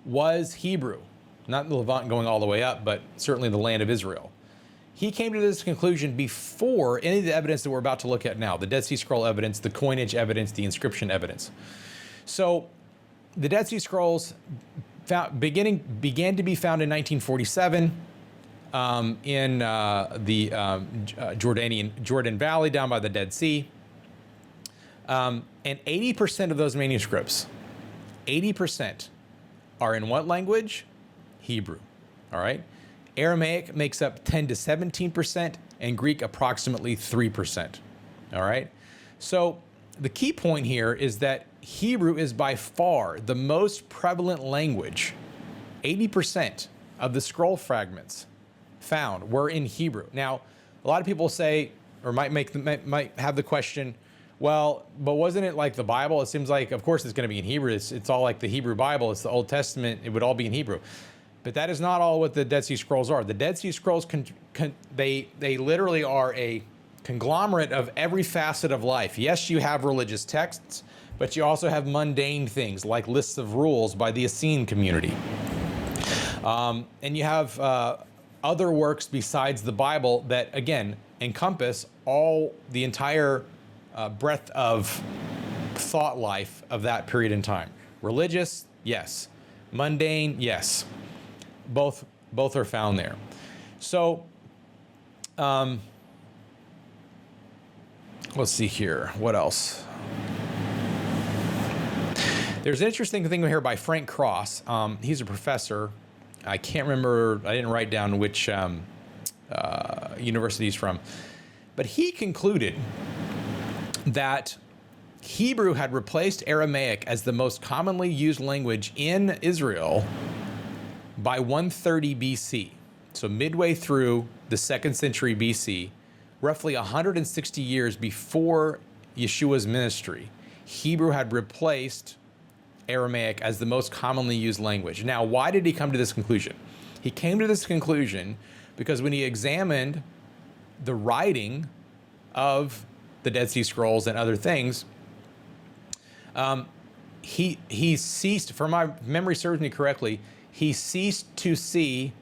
was Hebrew. Not the Levant going all the way up, but certainly the land of Israel. He came to this conclusion before any of the evidence that we're about to look at now, the Dead Sea Scroll evidence, the coinage evidence, the inscription evidence. So the Dead Sea Scrolls began to be found in 1947 in the Jordan Valley down by the Dead Sea. And 80% of those manuscripts, 80% are in what language? Hebrew, all right? Aramaic makes up 10 to 17%, and Greek approximately 3%, all right? So the key point here is that Hebrew is by far the most prevalent language. 80% of the scroll fragments found were in Hebrew. Now, a lot of people say, or might have the question, well, but wasn't it like the Bible? It seems like, of course, it's going to be in Hebrew. It's all like the Hebrew Bible. It's the Old Testament. It would all be in Hebrew. But that is not all what the Dead Sea Scrolls are. The Dead Sea Scrolls, they literally are a conglomerate of every facet of life. Yes, you have religious texts, but you also have mundane things like lists of rules by the Essene community. And you have other works besides the Bible that, again, encompass the entire breadth of thought life of that period in time. Religious, yes. Mundane, yes. Both are found there. So, let's see here. What else? There's an interesting thing here by Frank Cross. He's a professor. I can't remember. I didn't write down which university he's from. But he concluded that Hebrew had replaced Aramaic as the most commonly used language in Israel by 130 BC. So midway through the 2nd century BC, roughly 160 years before Yeshua's ministry, Hebrew had replaced Aramaic as the most commonly used language. Now, why did he come to this conclusion? He came to this conclusion because when he examined the writing of the Dead Sea Scrolls and other things, he ceased, if my memory serves me correctly, he ceased to see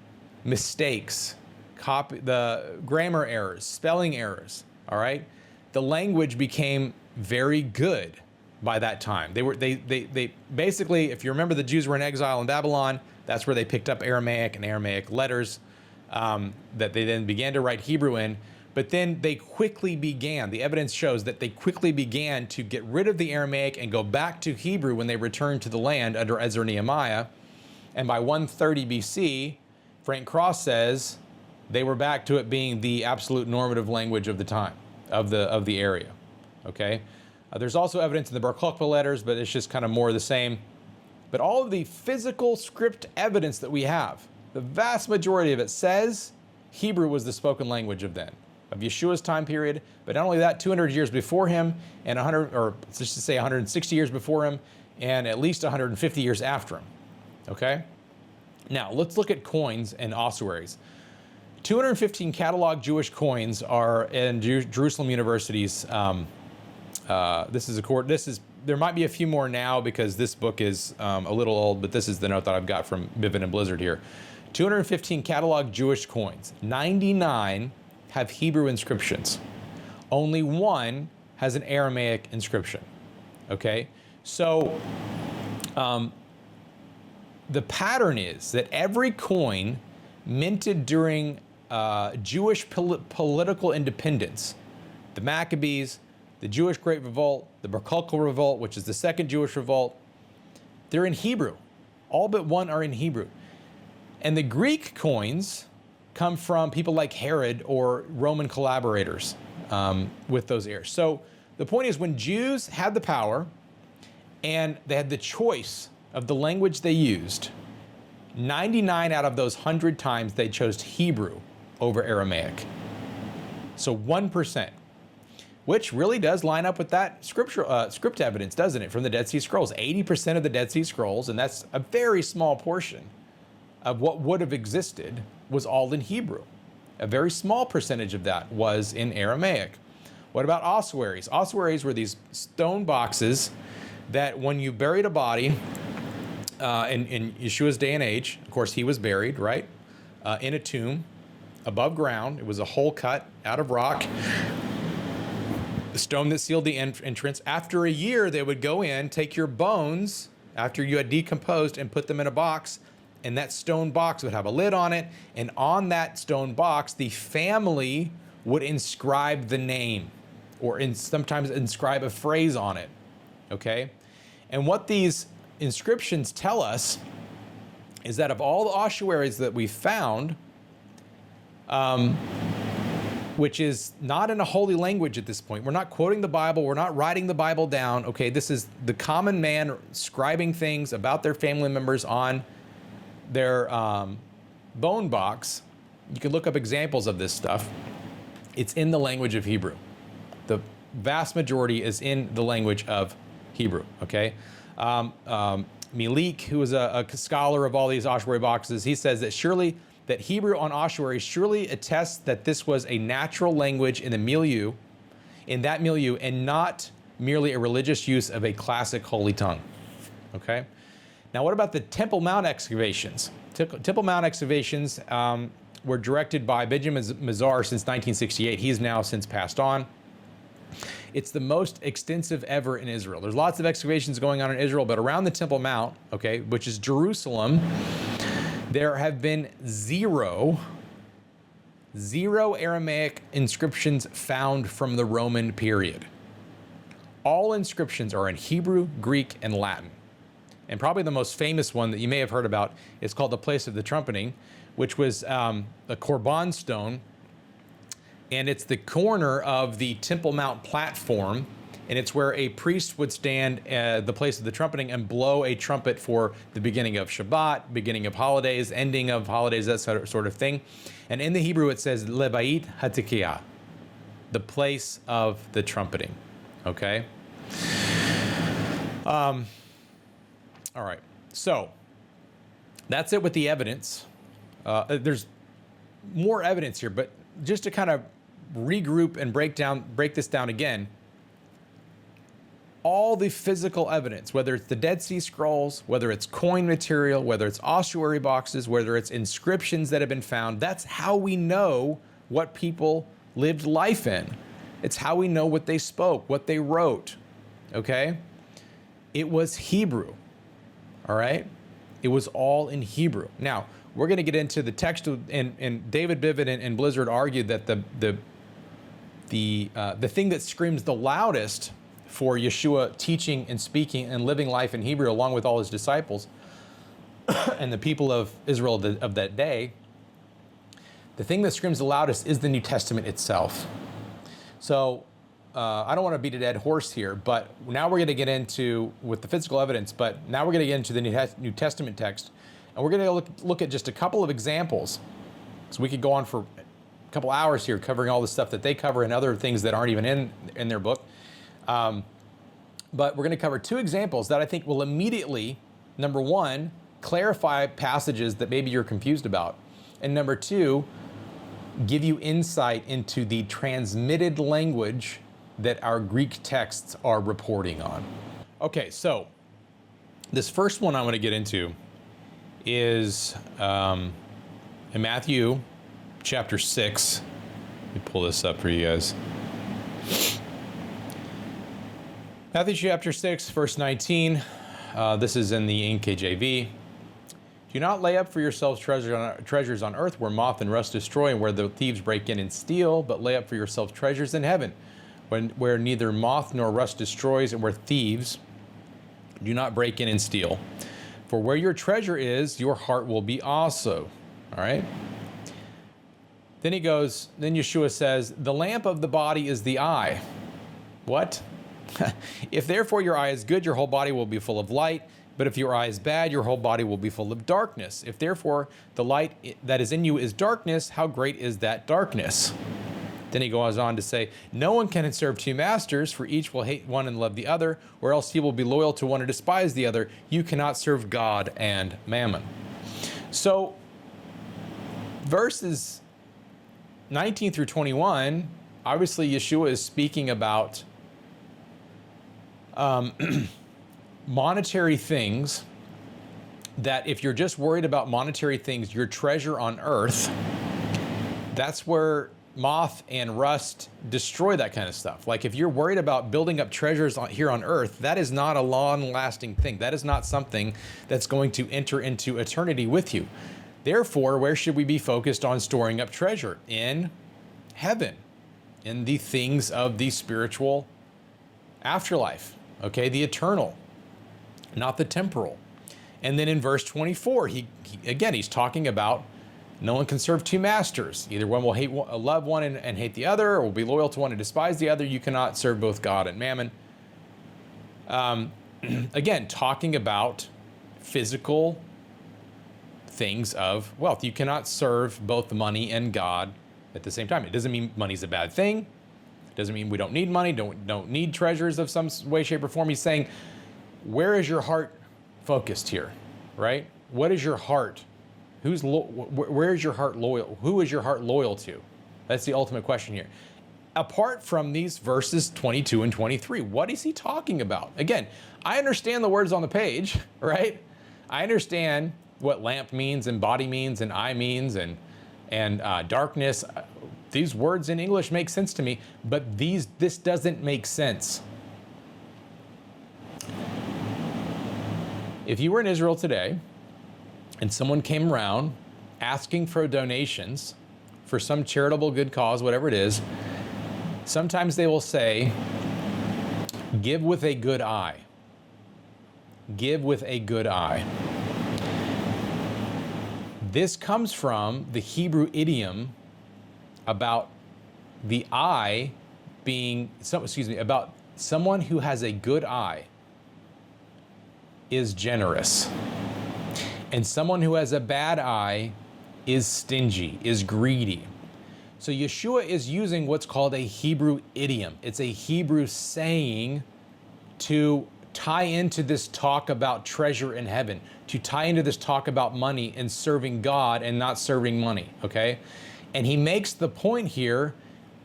mistakes, the grammar errors, spelling errors, all right? The language became very good by that time. They basically, if you remember, the Jews were in exile in Babylon. That's where they picked up Aramaic and Aramaic letters that they then began to write Hebrew in. But then they quickly began, the evidence shows that they quickly began to get rid of the Aramaic and go back to Hebrew when they returned to the land under Ezra and Nehemiah. And by 130 BC, Frank Cross says they were back to it being the absolute normative language of the time, of the area. Okay, there's also evidence in the Bar Kokhba letters, but it's just kind of more of the same. But all of the physical script evidence that we have, the vast majority of it says Hebrew was the spoken language of then, of Yeshua's time period. But not only that, 200 years before him, and 100, or let's just say 160 years before him, and at least 150 years after him. Okay? Now, let's look at coins and ossuaries. 215 catalog Jewish coins are in Jerusalem universities. There might be a few more now because this book is a little old, but this is the note that I've got from Biven and Blizzard here. 215 catalog Jewish coins. 99 have Hebrew inscriptions. Only one has an Aramaic inscription. Okay? So the pattern is that every coin minted during Jewish political independence, the Maccabees, the Jewish Great Revolt, the Bar Kokhba Revolt, which is the second Jewish revolt, they're in Hebrew. All but one are in Hebrew. And the Greek coins come from people like Herod or Roman collaborators with those heirs. So the point is, when Jews had the power and they had the choice of the language they used, 99 out of those 100 times they chose Hebrew over Aramaic. So 1%. Which really does line up with that script evidence, doesn't it, from the Dead Sea Scrolls? 80% of the Dead Sea Scrolls, and that's a very small portion of what would have existed, was all in Hebrew. A very small percentage of that was in Aramaic. What about ossuaries? Ossuaries were these stone boxes that when you buried a body, in Yeshua's day and age, of course he was buried, right, in a tomb above ground. It was a hole cut out of rock. The stone that sealed the entrance. After a year, they would go in, take your bones after you had decomposed, and put them in a box. And that stone box would have a lid on it. And on that stone box, the family would inscribe the name, or sometimes inscribe a phrase on it. Okay? And what these inscriptions tell us is that of all the ossuaries that we found, which is not in a holy language at this point. We're not quoting the Bible. We're not writing the Bible down. Okay, this is the common man scribing things about their family members on their bone box. You can look up examples of this stuff. It's in the language of Hebrew. The vast majority is in the language of Hebrew, okay? Milik, who is a scholar of all these ossuary boxes, he says that Hebrew on ossuaries surely attests that this was a natural language in that milieu, and not merely a religious use of a classic holy tongue. Okay? Now, what about the Temple Mount excavations? Temple Mount excavations were directed by Benjamin Mazar since 1968. He's now since passed on. It's the most extensive ever in Israel. There's lots of excavations going on in Israel, but around the Temple Mount, okay, which is Jerusalem, there have been zero Aramaic inscriptions found from the Roman period. All inscriptions are in Hebrew, Greek, and Latin. And probably the most famous one that you may have heard about is called the Place of the Trumpeting, which was a Korban stone. And it's the corner of the Temple Mount platform. And it's where a priest would stand at the place of the trumpeting and blow a trumpet for the beginning of Shabbat, beginning of holidays, ending of holidays, that sort of thing. And in the Hebrew, it says Levait Hatikiyah, the place of the trumpeting. Okay? All right. So that's it with the evidence. There's more evidence here, but just to kind of regroup and break this down again, all the physical evidence, whether it's the Dead Sea Scrolls, whether it's coin material, whether it's ossuary boxes, whether it's inscriptions that have been found, that's how we know what people lived life in. It's how we know what they spoke, what they wrote, okay? It was Hebrew, all right? It was all in Hebrew. Now, we're going to get into the text, and David Biven and Blizzard argued that the thing that screams the loudest for Yeshua teaching and speaking and living life in Hebrew along with all his disciples and the people of Israel of that day, the thing that screams the loudest is the New Testament itself. So I don't want to beat a dead horse here, but now we're going to get into, with the physical evidence, but now we're going to get into the New Testament text, and we're going to look at just a couple of examples. So we could go on for a couple hours here covering all the stuff that they cover and other things that aren't even in their book. But we're going to cover two examples that I think will immediately, number one, clarify passages that maybe you're confused about, and number two, give you insight into the transmitted language that our Greek texts are reporting on. Okay, so this first one I want to get into is in Matthew chapter 6. Let me pull this up for you guys. Matthew chapter 6, verse 19. This is in the NKJV. Do not lay up for yourselves treasures on earth where moth and rust destroy and where the thieves break in and steal, but lay up for yourselves treasures in heaven where neither moth nor rust destroys and where thieves do not break in and steal. For where your treasure is, your heart will be also. All right? Then Yeshua says, the lamp of the body is the eye. What? If therefore your eye is good, your whole body will be full of light. But if your eye is bad, your whole body will be full of darkness. If therefore the light that is in you is darkness, how great is that darkness? Then he goes on to say, no one can serve two masters, for each will hate one and love the other, or else he will be loyal to one and despise the other. You cannot serve God and mammon. So verses 19 through 21, obviously Yeshua is speaking about monetary things, that if you're just worried about monetary things, your treasure on earth, that's where moth and rust destroy that kind of stuff. Like if you're worried about building up treasures here on earth, that is not a long-lasting thing. That is not something that's going to enter into eternity with you. Therefore, where should we be focused on storing up treasure? In heaven, in the things of the spiritual afterlife, okay, the eternal, not the temporal. And then in verse 24, he's talking about no one can serve two masters. Either one will love one and hate the other, or will be loyal to one and despise the other. You cannot serve both God and mammon. Again, talking about physical things of wealth. You cannot serve both money and God at the same time. It doesn't mean money's a bad thing. It doesn't mean we don't need money, don't need treasures of some way, shape, or form. He's saying, where is your heart focused here, right? What is your heart? Where is your heart loyal? Who is your heart loyal to? That's the ultimate question here. Apart from these verses 22 and 23, what is he talking about? Again, I understand the words on the page, right? I understand what lamp means and body means and eye means and darkness. These words in English make sense to me, but this doesn't make sense. If you were in Israel today and someone came around asking for donations for some charitable good cause, whatever it is, sometimes they will say, give with a good eye. Give with a good eye. This comes from the Hebrew idiom about the eye being, about someone who has a good eye is generous. And someone who has a bad eye is stingy, is greedy. So Yeshua is using what's called a Hebrew idiom. It's a Hebrew saying to tie into this talk about treasure in heaven, to tie into this talk about money and serving God and not serving money, okay? And he makes the point here,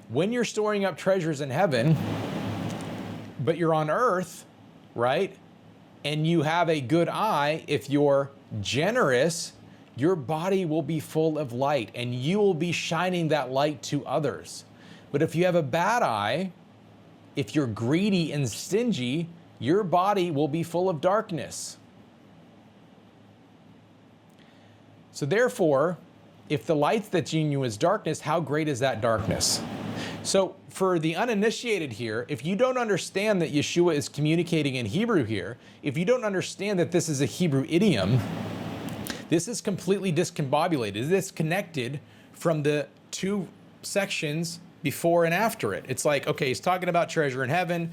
when you're storing up treasures in heaven, but you're on earth, right? And you have a good eye, if you're generous, your body will be full of light and you will be shining that light to others. But if you have a bad eye, if you're greedy and stingy, your body will be full of darkness. So therefore, if the light that's in you is darkness, how great is that darkness? So for the uninitiated here, if you don't understand that Yeshua is communicating in Hebrew here, if you don't understand that this is a Hebrew idiom, this is completely discombobulated, disconnected from the two sections before and after it. It's like, okay, he's talking about treasure in heaven,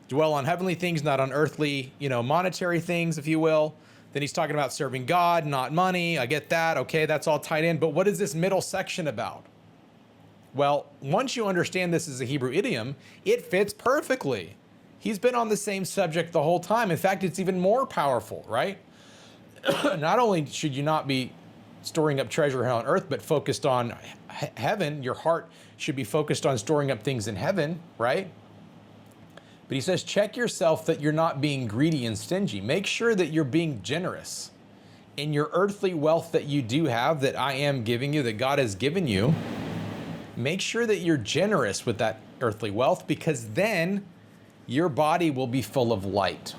dwell on heavenly things, not on earthly, monetary things, if you will. Then he's talking about serving God, not money. I get that. Okay, that's all tied in. But what is this middle section about? Well, once you understand this is a Hebrew idiom, it fits perfectly. He's been on the same subject the whole time. In fact, it's even more powerful, right? Not only should you not be storing up treasure on earth, but focused on heaven. Your heart should be focused on storing up things in heaven, right? But he says, check yourself that you're not being greedy and stingy. Make sure that you're being generous in your earthly wealth that you do have, that I am giving you, that God has given you. Make sure that you're generous with that earthly wealth, because then your body will be full of light.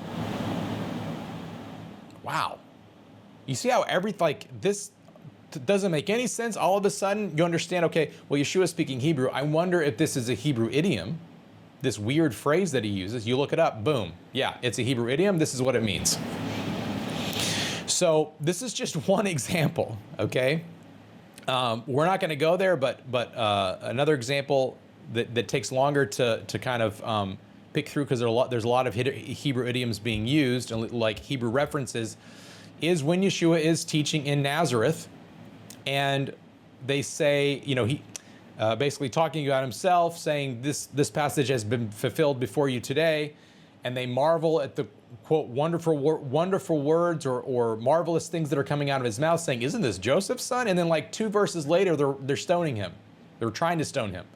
Wow. You see how this doesn't make any sense? All of a sudden you understand, okay, well, Yeshua is speaking Hebrew. I wonder if this is a Hebrew idiom, this weird phrase that he uses. You look it up, boom. Yeah, it's a Hebrew idiom. This is what it means. So this is just one example, okay? We're not going to go there, but another example that takes longer to kind of pick through, because there's a lot of Hebrew idioms being used, and like Hebrew references, is when Yeshua is teaching in Nazareth, and they say, he basically talking about himself, saying this passage has been fulfilled before you today, and they marvel at the quote wonderful words or marvelous things that are coming out of his mouth, saying, isn't this Joseph's son? And then like 2 verses later, they're stoning him. They're trying to stone him.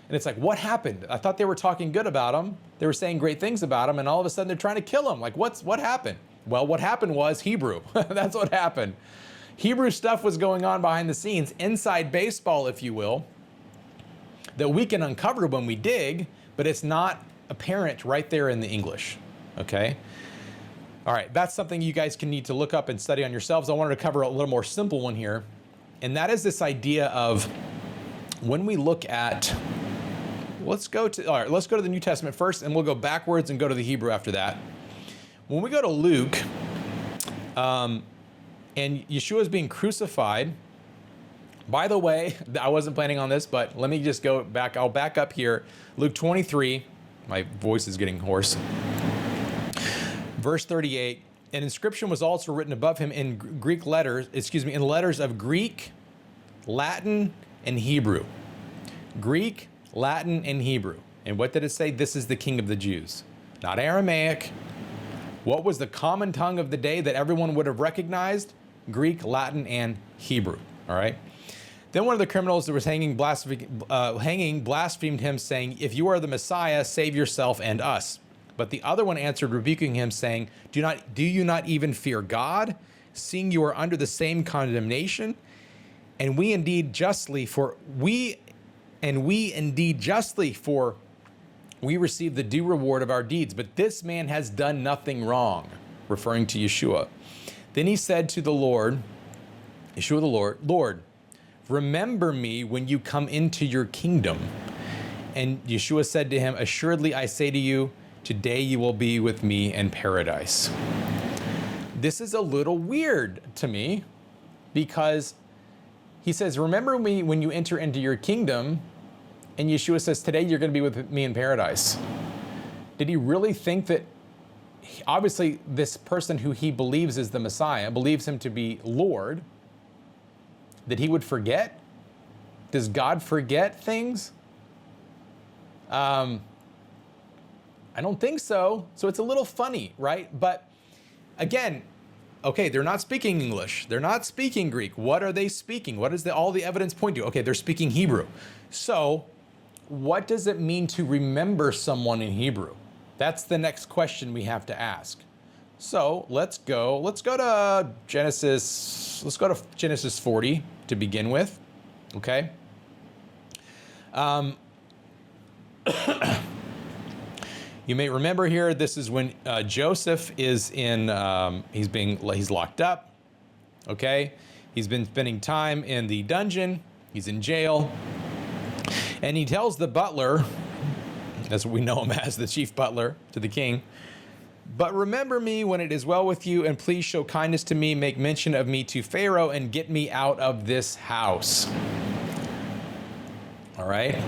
And it's like, what happened? I thought they were talking good about him. They were saying great things about him, and all of a sudden they're trying to kill him. Like, what happened? Well, what happened was Hebrew. That's what happened. Hebrew stuff was going on behind the scenes, inside baseball, if you will, that we can uncover when we dig, but it's not apparent right there in the English, okay? All right, that's something you guys can need to look up and study on yourselves. I wanted to cover a little more simple one here, and that is this idea of when we look at, let's go to the New Testament first, and we'll go backwards and go to the Hebrew after that. When we go to Luke, and Yeshua is being crucified. By the way, I wasn't planning on this, but let me just go back. I'll back up here. Luke 23, my voice is getting hoarse. Verse 38, an inscription was also written above him in in letters of Greek, Latin, and Hebrew. Greek, Latin, and Hebrew. And what did it say? This is the King of the Jews. Not Aramaic. What was the common tongue of the day that everyone would have recognized? Greek, Latin, and Hebrew. All right. Then one of the criminals that was hanging blasphemed him, saying, if you are the Messiah, save yourself and us. But the other one answered, rebuking him, saying, do you not even fear God, seeing you are under the same condemnation? And we indeed justly, for we receive the due reward of our deeds. But this man has done nothing wrong, referring to Yeshua. Then he said to the Lord, Yeshua the Lord, Lord, remember me when you come into your kingdom. And Yeshua said to him, assuredly I say to you, today you will be with me in paradise. This is a little weird to me, because he says, remember me when you enter into your kingdom. And Yeshua says, today you're going to be with me in paradise. Did he really think that, obviously this person who he believes is the Messiah, believes him to be Lord, that he would forget? Does God forget things? I don't think so. So it's a little funny, right? But again, okay, they're not speaking English. They're not speaking Greek. What are they speaking? What does all the evidence point to? Okay, they're speaking Hebrew. So what does it mean to remember someone in Hebrew? That's the next question we have to ask. So let's go to Genesis 40 to begin with, okay? You may remember here, this is when Joseph is in, he's locked up, okay? He's been spending time in the dungeon, he's in jail, and he tells the butler, as we know him as, the chief butler to the king, but remember me when it is well with you, and please show kindness to me, make mention of me to Pharaoh, and get me out of this house. All right.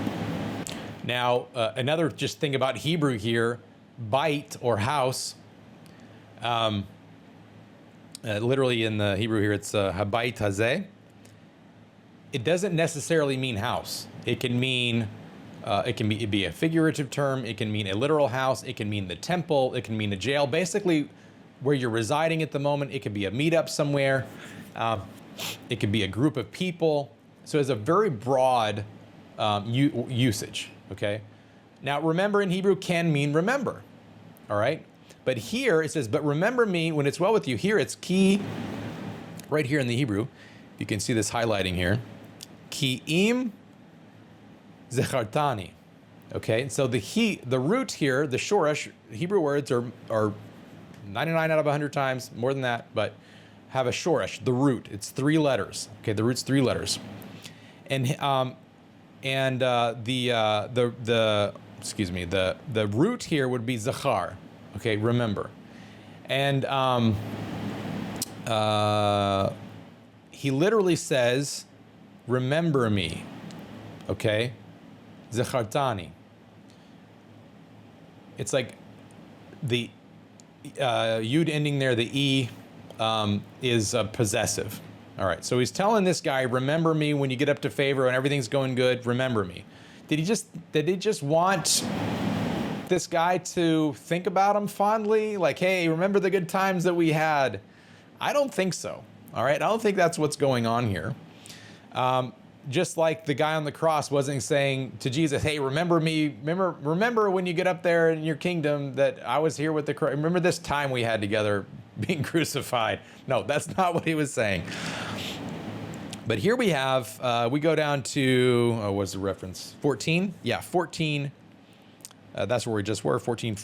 Now, another just thing about Hebrew here, bait or house, literally in the Hebrew here, it's habayit hazeh. It doesn't necessarily mean house. It can mean, it'd be a figurative term. It can mean a literal house. It can mean the temple. It can mean a jail. Basically, where you're residing at the moment. It could be a meetup somewhere. It could be a group of people. So it's a very broad usage, okay? Now, remember in Hebrew can mean remember, all right? But here it says, but remember me when it's well with you. Here it's ki, right here in the Hebrew. You can see this highlighting here. Ki im zechartani, okay? So the root here, the shoresh, Hebrew words are 99 out of 100 times, more than that, but have a shoresh, the root. It's 3 letters, okay? The root's 3 letters. And the root here would be zachar, okay, remember. And he literally says, remember me, okay, zachartani. It's like the yud ending there, the e is possessive. All right, so he's telling this guy, remember me when you get up to favor and everything's going good, remember me. Did he just want this guy to think about him fondly? Like, hey, remember the good times that we had? I don't think so, all right? I don't think that's what's going on here. Just like the guy on the cross wasn't saying to Jesus, hey, remember me, remember when you get up there in your kingdom that I was here with the cross. Remember this time we had together being crucified. No, that's not what he was saying. But here we have, we go down to, what's the reference? 14? Yeah, 14. That's where we just were, 40,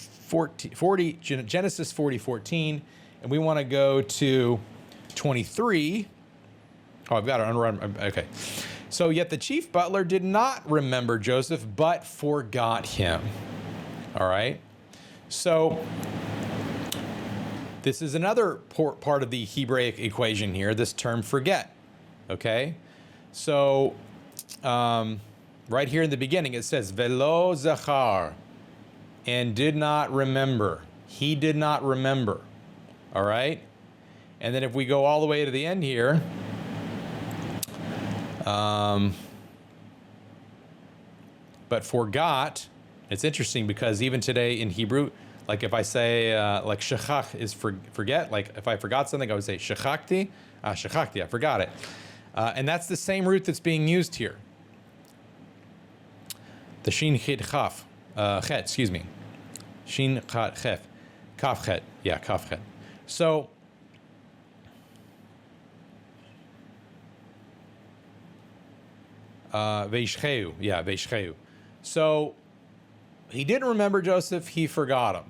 Genesis 40:14. And we want to go to 23. Oh, I've got it on, okay. So yet the chief butler did not remember Joseph, but forgot him. All right. So this is another part of the Hebraic equation here, this term forget. Okay. So right here in the beginning, it says, velo zachar, and did not remember. He did not remember. All right. And then if we go all the way to the end here, but forgot, it's interesting because even today in Hebrew, like if I say, like shachach is forget, like if I forgot something, I would say shachakti, shachakti, I forgot it. And that's the same root that's being used here. The shin chid chaf, chet, excuse me. Shin chat chef, kaf chet, yeah, kaf chet. So, veishcheu, yeah, veishcheu. So, he didn't remember Joseph, he forgot him.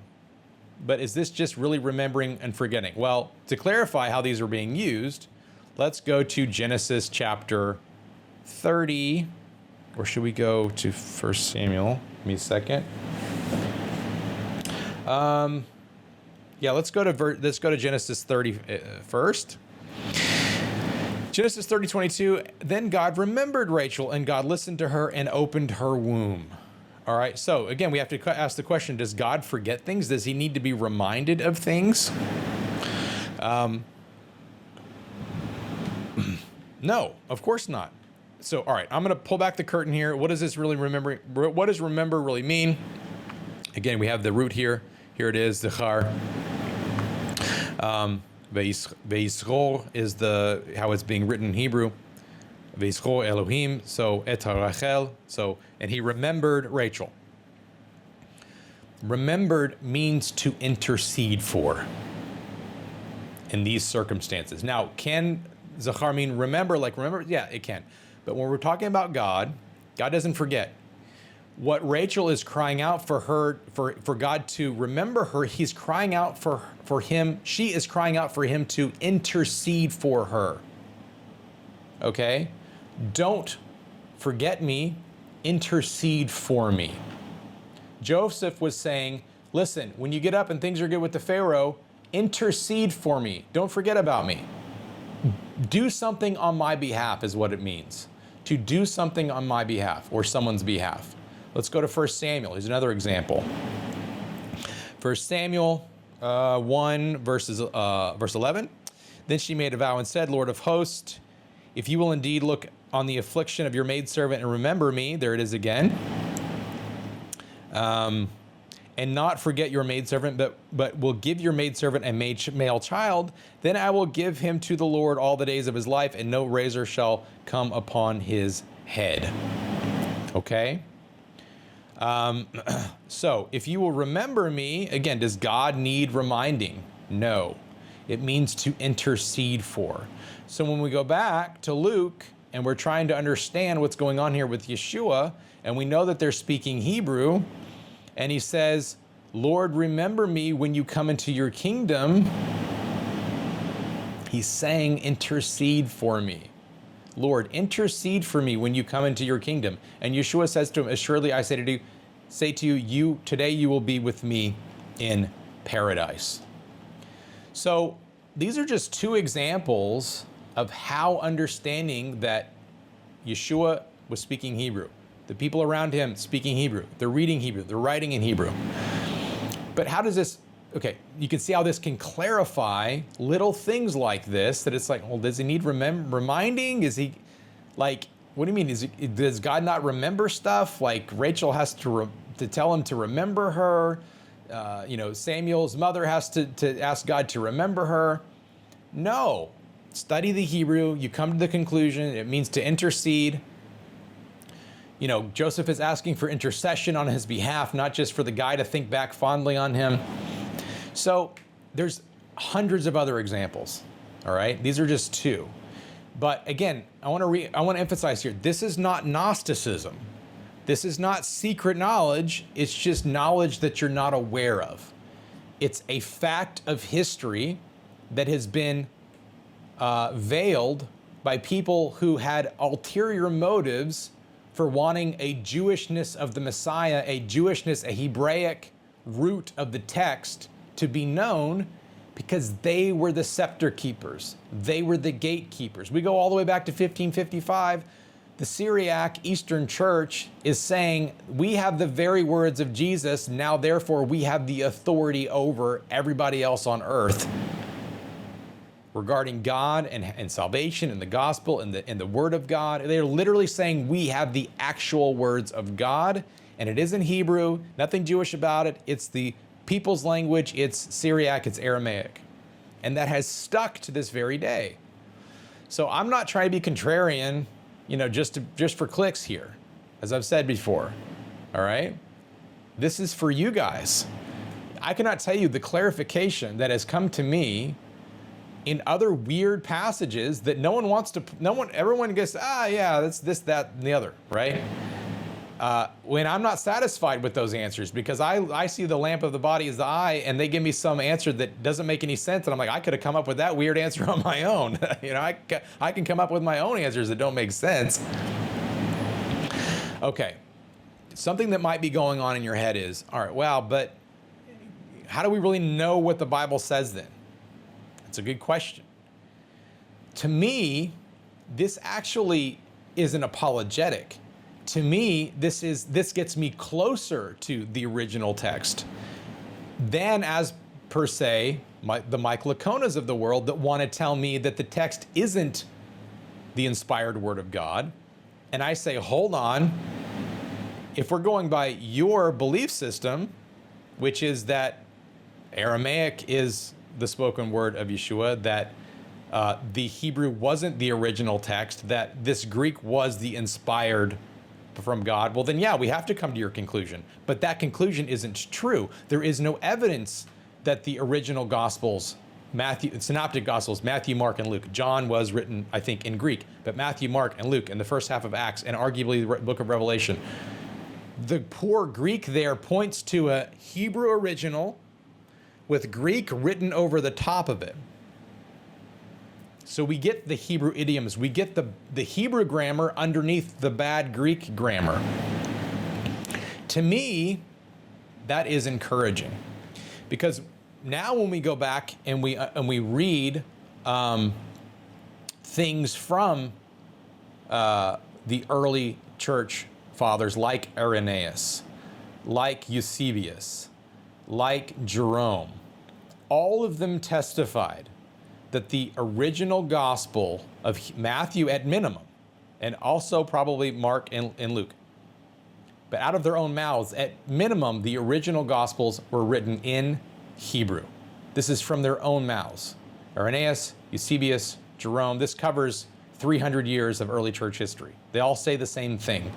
But is this just really remembering and forgetting? Well, to clarify how these are being used, let's go to Genesis chapter 30, or should we go to 1 Samuel? Give me a second. Yeah, let's go to Genesis 30 first. Genesis 30:22. Then God remembered Rachel, and God listened to her and opened her womb. All right. So again, we have to ask the question: does God forget things? Does He need to be reminded of things? No, of course not. So, all right, I'm going to pull back the curtain here. What does this really remember? What does remember really mean? Again, we have the root here. Here it is, zechar. Ve'yisro is how it's being written in Hebrew. Ve'yisro Elohim. So et Rachel. So, and he remembered Rachel. Remembered means to intercede for in these circumstances. Now, can zachar mean remember? Like remember? Yeah, it can. But when we're talking about God, God doesn't forget. What Rachel is crying out for her, for God to remember her, he's crying out for him. She is crying out for him to intercede for her. Okay? Don't forget me, intercede for me. Joseph was saying, listen, when you get up and things are good with the Pharaoh, intercede for me. Don't forget about me. Do something on my behalf is what it means. to do something on my behalf or someone's behalf. Let's go to 1 Samuel. Here's another example. 1 Samuel 1, verse 11. Then she made a vow and said, Lord of hosts, if you will indeed look on the affliction of your maidservant and remember me, there it is again, and not forget your maidservant, but will give your maidservant a male child, then I will give him to the Lord all the days of his life, and no razor shall come upon his head. Okay? So, if you will remember me, again, does God need reminding? No. It means to intercede for. So when we go back to Luke, and we're trying to understand what's going on here with Yeshua, and we know that they're speaking Hebrew, and he says, Lord, remember me when you come into your kingdom. He's saying, intercede for me. Lord, intercede for me when you come into your kingdom. And Yeshua says to him, assuredly I say to you, today you will be with me in paradise. So these are just two examples of how understanding that Yeshua was speaking Hebrew. The people around him speaking Hebrew. They're reading Hebrew. They're writing in Hebrew. But how does this, okay, you can see how this can clarify little things like this, that it's like, well, does he need reminding? Is he, like, what do you mean? Does God not remember stuff? Like Rachel has to tell him to remember her. Samuel's mother has to ask God to remember her. No. Study the Hebrew. You come to the conclusion. It means to intercede. Joseph is asking for intercession on his behalf, not just for the guy to think back fondly on him. So there's hundreds of other examples. All right. These are just two. But again, I want to emphasize here, this is not Gnosticism. This is not secret knowledge. It's just knowledge that you're not aware of. It's a fact of history that has been veiled by people who had ulterior motives for wanting a Jewishness of the Messiah, a Hebraic root of the text to be known, because they were the scepter keepers. They were the gatekeepers. We go all the way back to 1555. The Syriac Eastern Church is saying, we have the very words of Jesus, now therefore we have the authority over everybody else on earth regarding God and salvation and the gospel and the word of God. They're literally saying we have the actual words of God, and it isn't Hebrew, nothing Jewish about it. It's the people's language, it's Syriac, it's Aramaic. And that has stuck to this very day. So I'm not trying to be contrarian, just for clicks here, as I've said before, all right? This is for you guys. I cannot tell you the clarification that has come to me in other weird passages that everyone gets, yeah, that's this, that, and the other, right? When I'm not satisfied with those answers, because I see the lamp of the body as the eye, and they give me some answer that doesn't make any sense, and I'm like, I could have come up with that weird answer on my own. I can come up with my own answers that don't make sense. Okay, something that might be going on in your head is, all right, well, but how do we really know what the Bible says then? That's a good question. To me, this actually is an apologetic. To me, this gets me closer to the original text than, as per se, the Mike Laconas of the world that want to tell me that the text isn't the inspired word of God. And I say, hold on. If we're going by your belief system, which is that Aramaic is the spoken word of Yeshua, that the Hebrew wasn't the original text, that this Greek was the inspired from God, well then, yeah, we have to come to your conclusion. But that conclusion isn't true. There is no evidence that the original Gospels, synoptic Gospels, Matthew, Mark, and Luke, John was written, I think, in Greek, but Matthew, Mark, and Luke in the first half of Acts, and arguably the book of Revelation, the poor Greek there points to a Hebrew original with Greek written over the top of it. So we get the Hebrew idioms, we get the Hebrew grammar underneath the bad Greek grammar. To me, that is encouraging, because now when we go back and we read things from the early church fathers like Irenaeus, like Eusebius, like Jerome, all of them testified that the original gospel of Matthew at minimum, and also probably Mark and Luke, but out of their own mouths, at minimum, the original gospels were written in Hebrew. This is from their own mouths. Irenaeus, Eusebius, Jerome, this covers 300 years of early church history. They all say the same thing.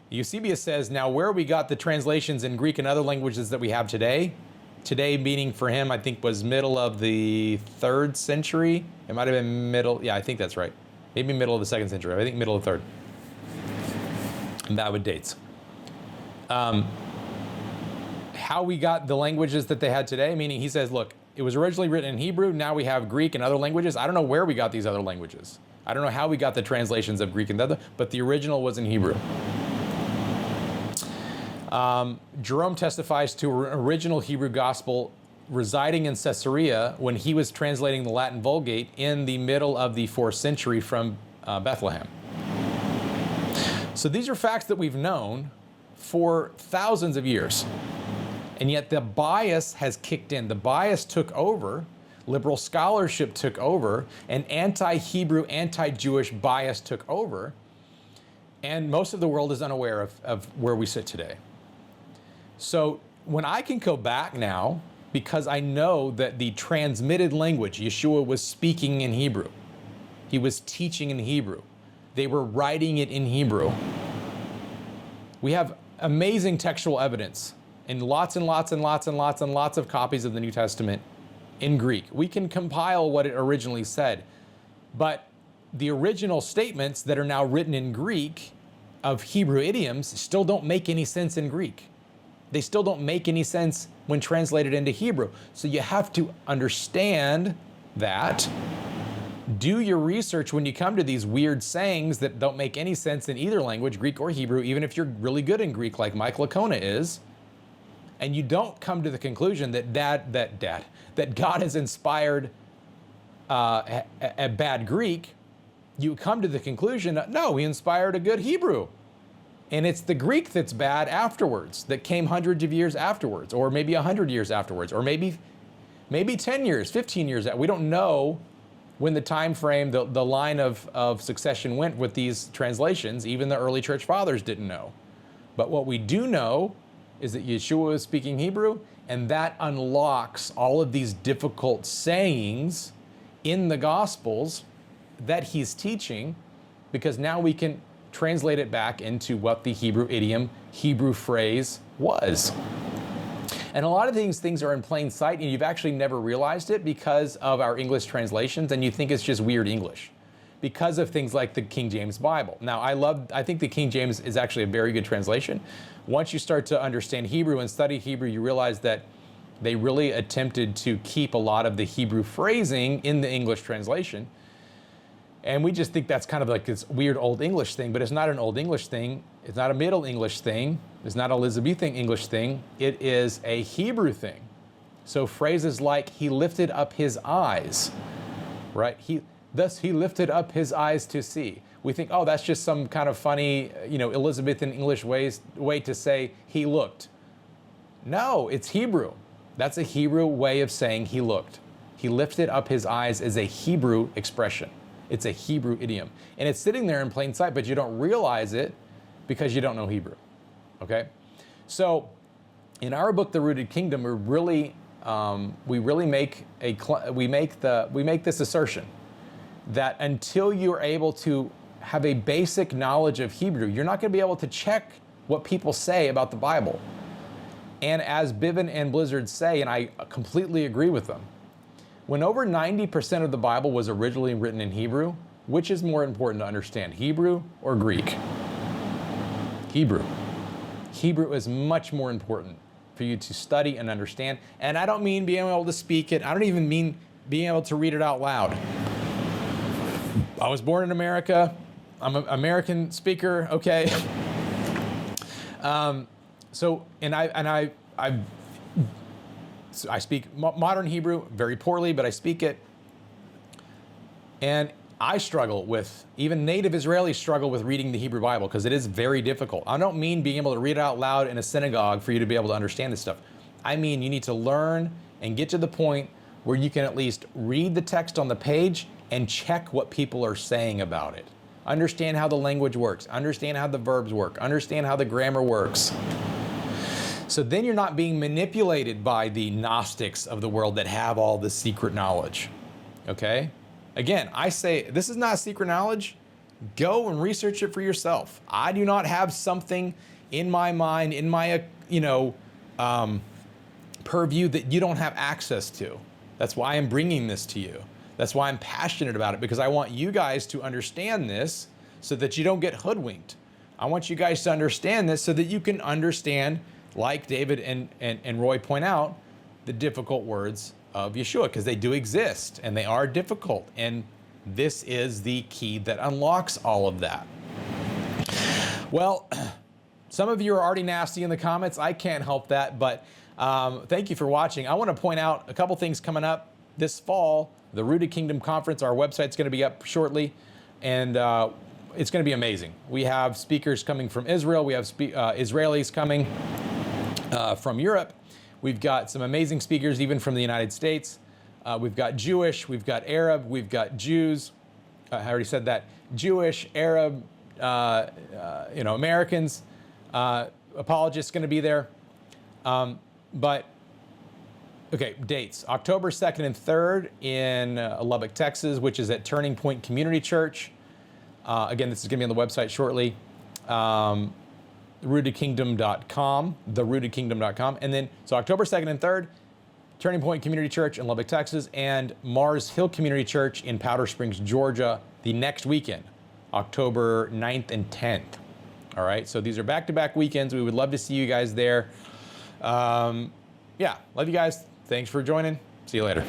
Eusebius says, now where we got the translations in Greek and other languages that we have today meaning for him, I think, was middle of the 3rd century. It might have been middle, yeah, I think that's right. Maybe middle of the 2nd century. I think middle of 3rd. And that would dates. How we got the languages that they had today, meaning he says, look, it was originally written in Hebrew, now we have Greek and other languages. I don't know where we got these other languages. I don't know how we got the translations of Greek and other, but the original was in Hebrew. Jerome testifies to an original Hebrew gospel residing in Caesarea when he was translating the Latin Vulgate in the middle of the 4th century from Bethlehem. So these are facts that we've known for thousands of years. And yet the bias has kicked in. The bias took over. Liberal scholarship took over. An anti-Hebrew, anti-Jewish bias took over. And most of the world is unaware of where we sit today. So when I can go back now, because I know that the transmitted language, Yeshua was speaking in Hebrew. He was teaching in Hebrew. They were writing it in Hebrew. We have amazing textual evidence and lots and lots and lots and lots and lots of copies of the New Testament in Greek. We can compile what it originally said, but the original statements that are now written in Greek of Hebrew idioms still don't make any sense in Greek. They still don't make any sense when translated into Hebrew. So you have to understand that. Do your research when you come to these weird sayings that don't make any sense in either language, Greek or Hebrew, even if you're really good in Greek like Mike Lacona is, and you don't come to the conclusion that God has inspired a bad Greek, you come to the conclusion that no, he inspired a good Hebrew. And it's the Greek that's bad afterwards, that came hundreds of years afterwards, or maybe 100 years afterwards, or maybe 10 years, 15 years. We don't know when the time frame, the line of succession went with these translations. Even the early church fathers didn't know. But what we do know is that Yeshua was speaking Hebrew, and that unlocks all of these difficult sayings in the Gospels that he's teaching, because now we can translate it back into what the Hebrew idiom, Hebrew phrase was. And a lot of these things are in plain sight, and you've actually never realized it because of our English translations, and you think it's just weird English because of things like the King James Bible. Now, I think the King James is actually a very good translation. Once you start to understand Hebrew and study Hebrew, you realize that they really attempted to keep a lot of the Hebrew phrasing in the English translation. And we just think that's kind of like this weird Old English thing, but it's not an Old English thing. It's not a Middle English thing. It's not an Elizabethan English thing. It is a Hebrew thing. So phrases like, he lifted up his eyes, right? Thus he lifted up his eyes to see. We think, oh, that's just some kind of funny, Elizabethan English way to say he looked. No, it's Hebrew. That's a Hebrew way of saying he looked. He lifted up his eyes is a Hebrew expression. It's a Hebrew idiom. And it's sitting there in plain sight, but you don't realize it because you don't know Hebrew. Okay? So in our book, The Rooted Kingdom, we make this assertion that until you're able to have a basic knowledge of Hebrew, you're not going to be able to check what people say about the Bible. And as Biven and Blizzard say, and I completely agree with them, when over 90% of the Bible was originally written in Hebrew, which is more important to understand, Hebrew or Greek? Hebrew. Hebrew is much more important for you to study and understand. And I don't mean being able to speak it. I don't even mean being able to read it out loud. I was born in America. I'm an American speaker, okay? I speak modern Hebrew very poorly, but I speak it. And I struggle with, even native Israelis struggle with reading the Hebrew Bible because it is very difficult. I don't mean being able to read it out loud in a synagogue for you to be able to understand this stuff. I mean, you need to learn and get to the point where you can at least read the text on the page and check what people are saying about it. Understand how the language works, understand how the verbs work, understand how the grammar works. So then you're not being manipulated by the Gnostics of the world that have all the secret knowledge, okay? Again, I say, this is not secret knowledge. Go and research it for yourself. I do not have something in my mind, in my, purview that you don't have access to. That's why I'm bringing this to you. That's why I'm passionate about it, because I want you guys to understand this so that you don't get hoodwinked. I want you guys to understand this so that you can understand, like David and Roy point out, the difficult words of Yeshua, because they do exist and they are difficult. And this is the key that unlocks all of that. Well, some of you are already nasty in the comments. I can't help that, but thank you for watching. I want to point out a couple things coming up this fall. The Rooted Kingdom Conference, our website's going to be up shortly, and it's going to be amazing. We have speakers coming from Israel. We have Israelis coming from Europe. We've got some amazing speakers even from the United States. We've got Jewish, we've got Arab, we've got Jews. I already said that. Jewish, Arab, Americans, apologists going to be there. Okay, dates. October 2nd and 3rd in Lubbock, Texas, which is at Turning Point Community Church. Again, this is going to be on the website shortly. rootedkingdom.com, therootedkingdom.com. And then, so October 2nd and 3rd, Turning Point Community Church in Lubbock, Texas, and Mars Hill Community Church in Powder Springs, Georgia, the next weekend, October 9th and 10th. All right, so these are back-to-back weekends. We would love to see you guys there. Yeah, love you guys. Thanks for joining. See you later.